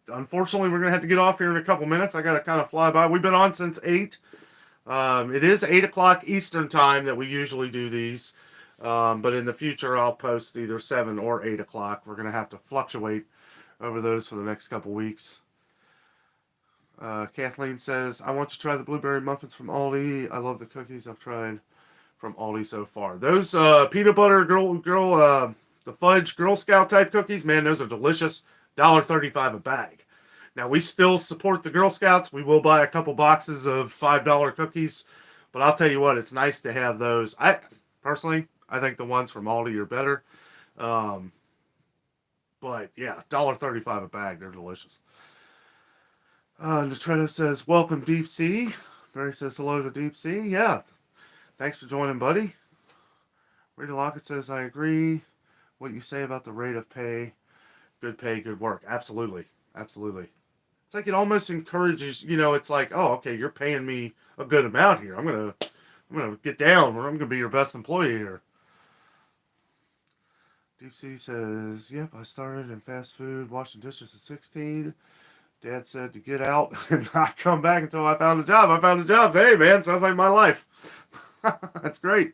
Unfortunately, we're going to have to get off here in a couple minutes. I got to kind of fly by. We've been on since 8. It is 8 o'clock Eastern time that we usually do these. But in the future, I'll post either 7 or 8 o'clock. We're going to have to fluctuate over those for the next couple weeks. Kathleen says, I want to try the blueberry muffins from Aldi. I love the cookies I've tried from Aldi so far. Those peanut butter the fudge Girl Scout type cookies, man, those are delicious. $1.35 a bag. Now, we still support the Girl Scouts. We will buy a couple boxes of $5 cookies. But I'll tell you what, it's nice to have those. Personally, I think the ones from Aldi are better. But, yeah, $1.35 a bag. They're delicious. Netretto says, welcome, Deep Sea. Mary says, hello to Deep Sea. Yeah, thanks for joining, buddy. Rita Lockett says, I agree what you say about the rate of pay. Good pay, good work. Absolutely. Absolutely. It's like it almost encourages, it's like, oh, okay, you're paying me a good amount here. I'm gonna get down, or I'm gonna be your best employee here. Deep Sea says, yep, I started in fast food, washing dishes at 16. Dad said to get out and not come back until I found a job. Hey, man, sounds like my life. That's great.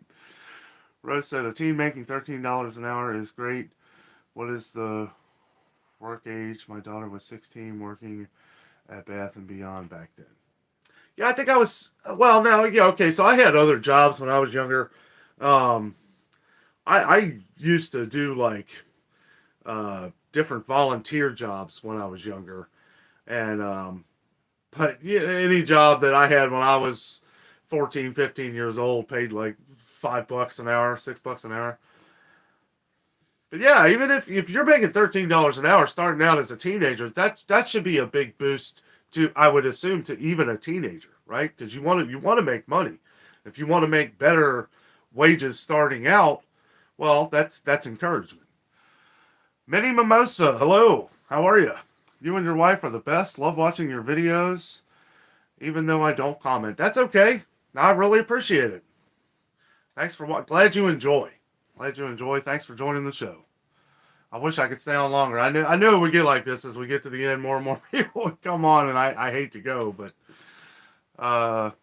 Rose said, a teen making $13 an hour is great. What is the work age? My daughter was 16 working at Bath and Beyond back then. Yeah, I think I was, well, no, yeah, okay, so I had other jobs when I was younger. I used to do, like, different volunteer jobs when I was younger. And, but yeah, any job that I had when I was 14, 15 years old paid like $5 an hour, $6 an hour. But yeah, even if you're making $13 an hour starting out as a teenager, that should be a big boost to, I would assume, to even a teenager, right? Because you want to make money. If you want to make better wages starting out, well, that's encouragement. Minnie Mimosa, hello, how are you? You and your wife are the best. Love watching your videos, even though I don't comment. That's okay. I really appreciate it. Thanks for watching. Glad you enjoy. Thanks for joining the show. I wish I could stay on longer. I knew it would get like this as we get to the end. More and more people would come on, and I hate to go, but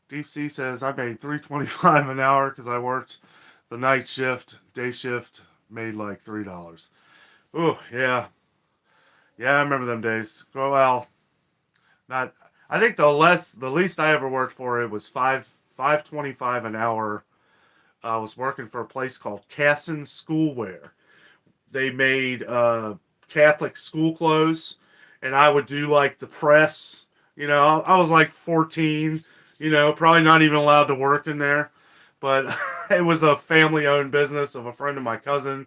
Deep Sea says I made $3.25 an hour because I worked the night shift. Day shift made like $3. Oh yeah. Yeah, I remember them days. Well, not. I think the least I ever worked for it was $5.25 an hour. I was working for a place called Casson Schoolwear. They made Catholic school clothes, and I would do like the press. I was like 14. Probably not even allowed to work in there, but it was a family-owned business of a friend of my cousin.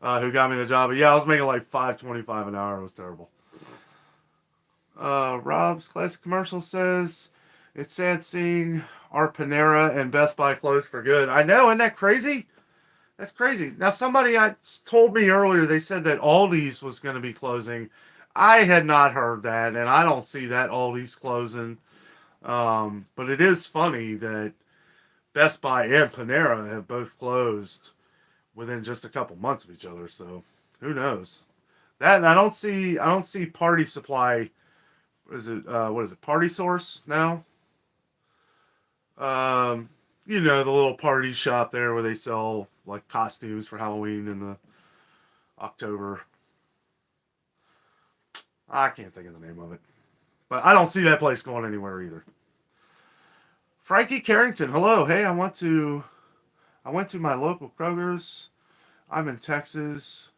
Who got me the job. But yeah, I was making like $5.25 an hour. It was terrible. Rob's Classic Commercial says, it's sad seeing our Panera and Best Buy closed for good. I know, isn't that crazy? That's crazy. Now, somebody told me earlier, they said that Aldi's was going to be closing. I had not heard that, and I don't see that Aldi's closing. But it is funny that Best Buy and Panera have both closed within just a couple months of each other, so who knows? That, and I don't see Party Supply. What is it? Party Source now? The little party shop there where they sell like costumes for Halloween in the October. I can't think of the name of it. But I don't see that place going anywhere either. Frankie Carrington, hello. Hey, I went to my local Kroger's. I'm in Texas.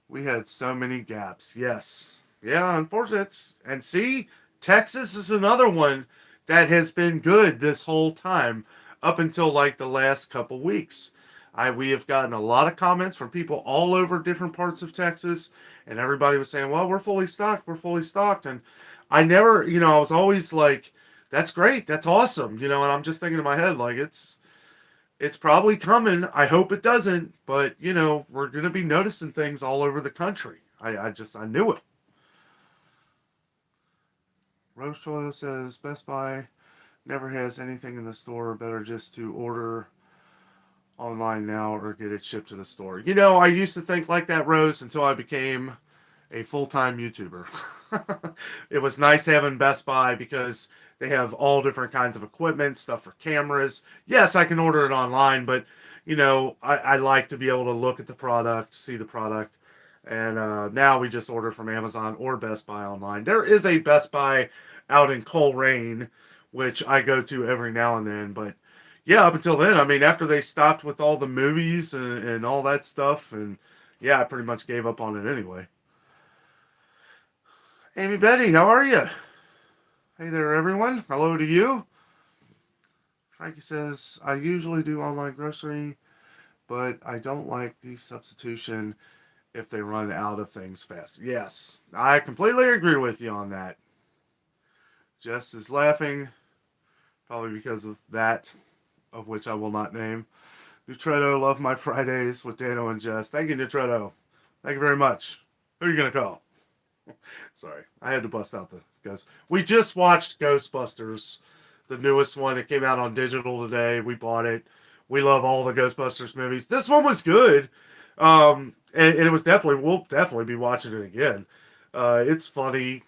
We had so many gaps. Yes. Yeah, unfortunately, and see, Texas is another one that has been good this whole time up until like the last couple weeks. We have gotten a lot of comments from people all over different parts of Texas, and everybody was saying, "Well, we're fully stocked. We're fully stocked." And I never, I was always like, "That's great. That's awesome." And I'm just thinking in my head like it's probably coming. I hope it doesn't, but we're gonna be noticing things all over the country. I knew it. Rose Choyo says Best Buy never has anything in the store. Better just to order online now or get it shipped to the store. I used to think like that, Rose, until I became a full-time YouTuber. It was nice having Best Buy because they have all different kinds of equipment, stuff for cameras. Yes, I can order it online, but I like to be able to look at the product, see the product. And now we just order from Amazon or Best Buy online. There is a Best Buy out in Coleraine, which I go to every now and then. But yeah, up until then, I mean, after they stopped with all the movies and all that stuff, and yeah, I pretty much gave up on it anyway. Amy Betty, how are you? Hey there, everyone. Hello to you. Frankie says, I usually do online grocery, but I don't like the substitution if they run out of things fast. Yes, I completely agree with you on that. Jess is laughing, probably because of that, of which I will not name. Nutretto, love my Fridays with Danno and Jess. Thank you, Nutretto. Thank you very much. Who are you going to call? Sorry, I had to bust out the ghost. We just watched Ghostbusters, the newest one. It came out on digital today. We bought it. We love all the Ghostbusters movies. This one was good. And it was we'll definitely be watching it again. It's funny,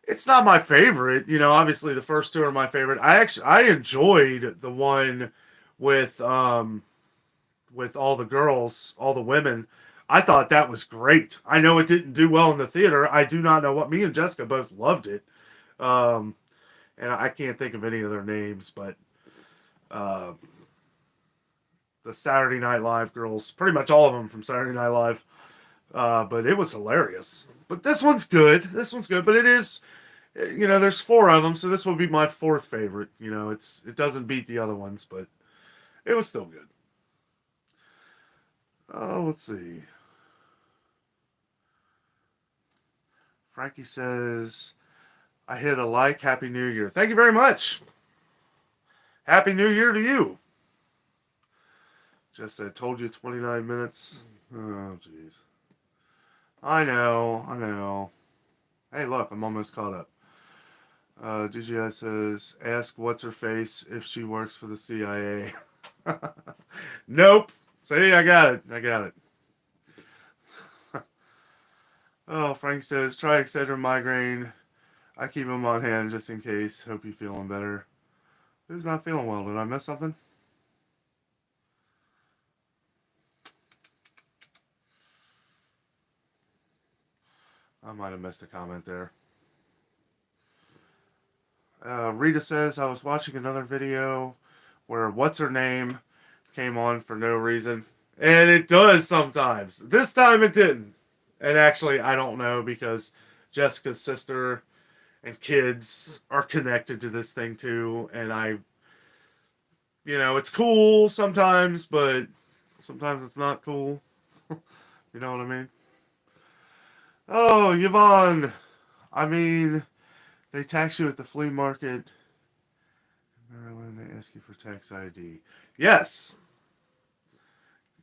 it's not my favorite, obviously the first two are my favorite. I enjoyed the one with all the girls, all the women. I thought that was great. I know it didn't do well in the theater. I do not know what, me and Jessica both loved it. And I can't think of any of their names, but the Saturday Night Live girls, pretty much all of them from Saturday Night Live. But it was hilarious. But this one's good. But it is, there's four of them, so this will be my fourth favorite. It doesn't beat the other ones, but it was still good. Oh, let's see. Frankie says, I hit a like. Happy New Year. Thank you very much. Happy New Year to you. Just said, told you 29 minutes. Oh, jeez. I know. Hey, look, I'm almost caught up. DGI says, ask what's her face if she works for the CIA. Nope. See, I got it. Oh, Frank says, try Excedrin migraine. I keep them on hand just in case. Hope you're feeling better. Who's not feeling well? Did I miss something? I might have missed a comment there. Rita says, I was watching another video where what's her name came on for no reason. And it does sometimes. This time it didn't. And actually, I don't know because Jessica's sister and kids are connected to this thing too. And it's cool sometimes, but sometimes it's not cool. You know what I mean? Oh, Yvonne. I mean, they tax you at the flea market in Maryland. They ask you for tax ID. Yes.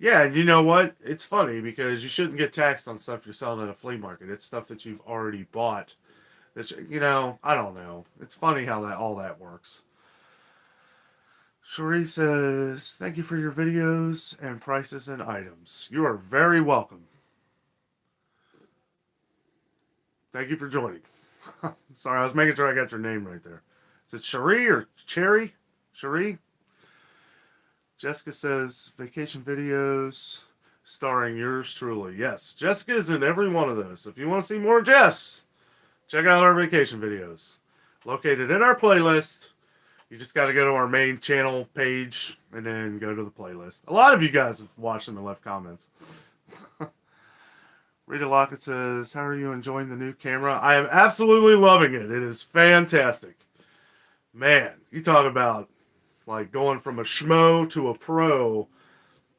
Yeah, and you know what? It's funny because you shouldn't get taxed on stuff you're selling at a flea market. It's stuff that you've already bought. That I don't know. It's funny how all that works. Cherie says, thank you for your videos and prices and items. You are very welcome. Thank you for joining. Sorry, I was making sure I got your name right there. Is it Cherie or Cherry? Cherie? Jessica says, vacation videos. starring yours truly. Yes, Jessica's in every one of those. If you want to see more Jess, check out our vacation videos. Located in our playlist. You just got to go to our main channel page and then go to the playlist. A lot of you guys have watched them and left comments. Rita Lockett says, how are you enjoying the new camera? I am absolutely loving it. It is fantastic. Man, you talk about like going from a schmo to a pro.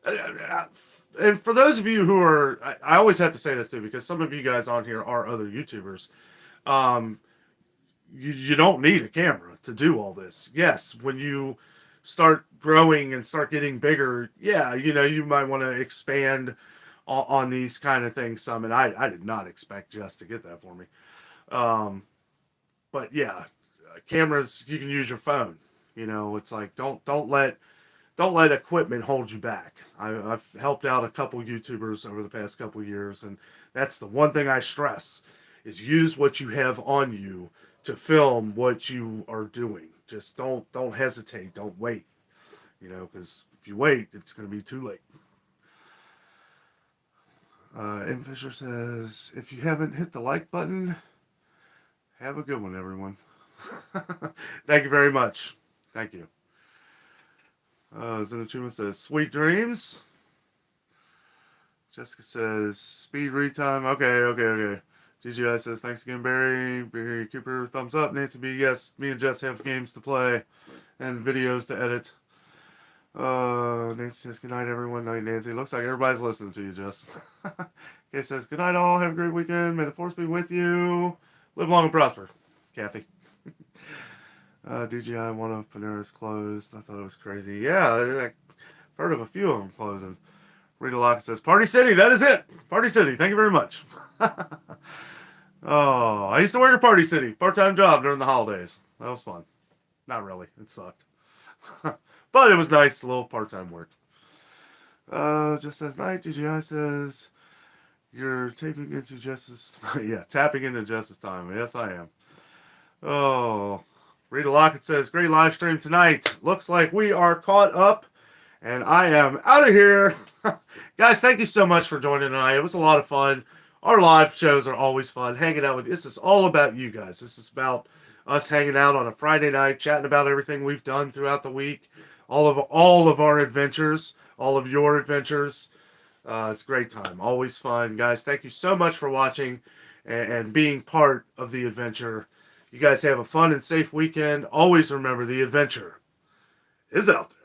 And for those of you who are, I always have to say this too, because some of you guys on here are other YouTubers. You don't need a camera to do all this. Yes, when you start growing and start getting bigger, yeah, you might want to expand on these kind of things some. And I did not expect Jess to get that for me. But yeah, cameras, you can use your phone. It's like don't let equipment hold you back. I've helped out a couple YouTubers over the past couple years, and that's the one thing I stress is use what you have on you to film what you are doing. Just don't hesitate. Don't wait. Because if you wait, it's going to be too late. M. Fisher says, if you haven't hit the like button, have a good one, everyone. Thank you very much. Thank you. Zenachuma says, sweet dreams. Jessica says, speed read time. Okay. GGI says, thanks again, Barry. Barry Cooper, thumbs up. Nancy B, yes, me and Jess have games to play and videos to edit. Nancy says, good night, everyone. Night, Nancy. Looks like everybody's listening to you, Jess. Kay says, good night, all. Have a great weekend. May the force be with you. Live long and prosper. Kathy. DGI, one of Panera's closed. I thought it was crazy. Yeah, I've heard of a few of them closing. Rita Lockett says, Party City, that is it. Party City, thank you very much. Oh, I used to work at Party City. Part-time job during the holidays. That was fun. Not really. It sucked. But it was nice, a little part-time work. Just says night. GGI says, you're taping into Jess's... yeah, tapping into Jess's time. Yes, I am. Oh, Rita Lockett says, great live stream tonight. Looks like we are caught up. And I am out of here. Guys, thank you so much for joining tonight. It was a lot of fun. Our live shows are always fun. Hanging out with you. This is all about you guys. This is about us hanging out on a Friday night, chatting about everything we've done throughout the week. All of our adventures. All of your adventures. It's a great time. Always fun. Guys, thank you so much for watching and being part of the adventure. You guys have a fun and safe weekend. Always remember the adventure is out there.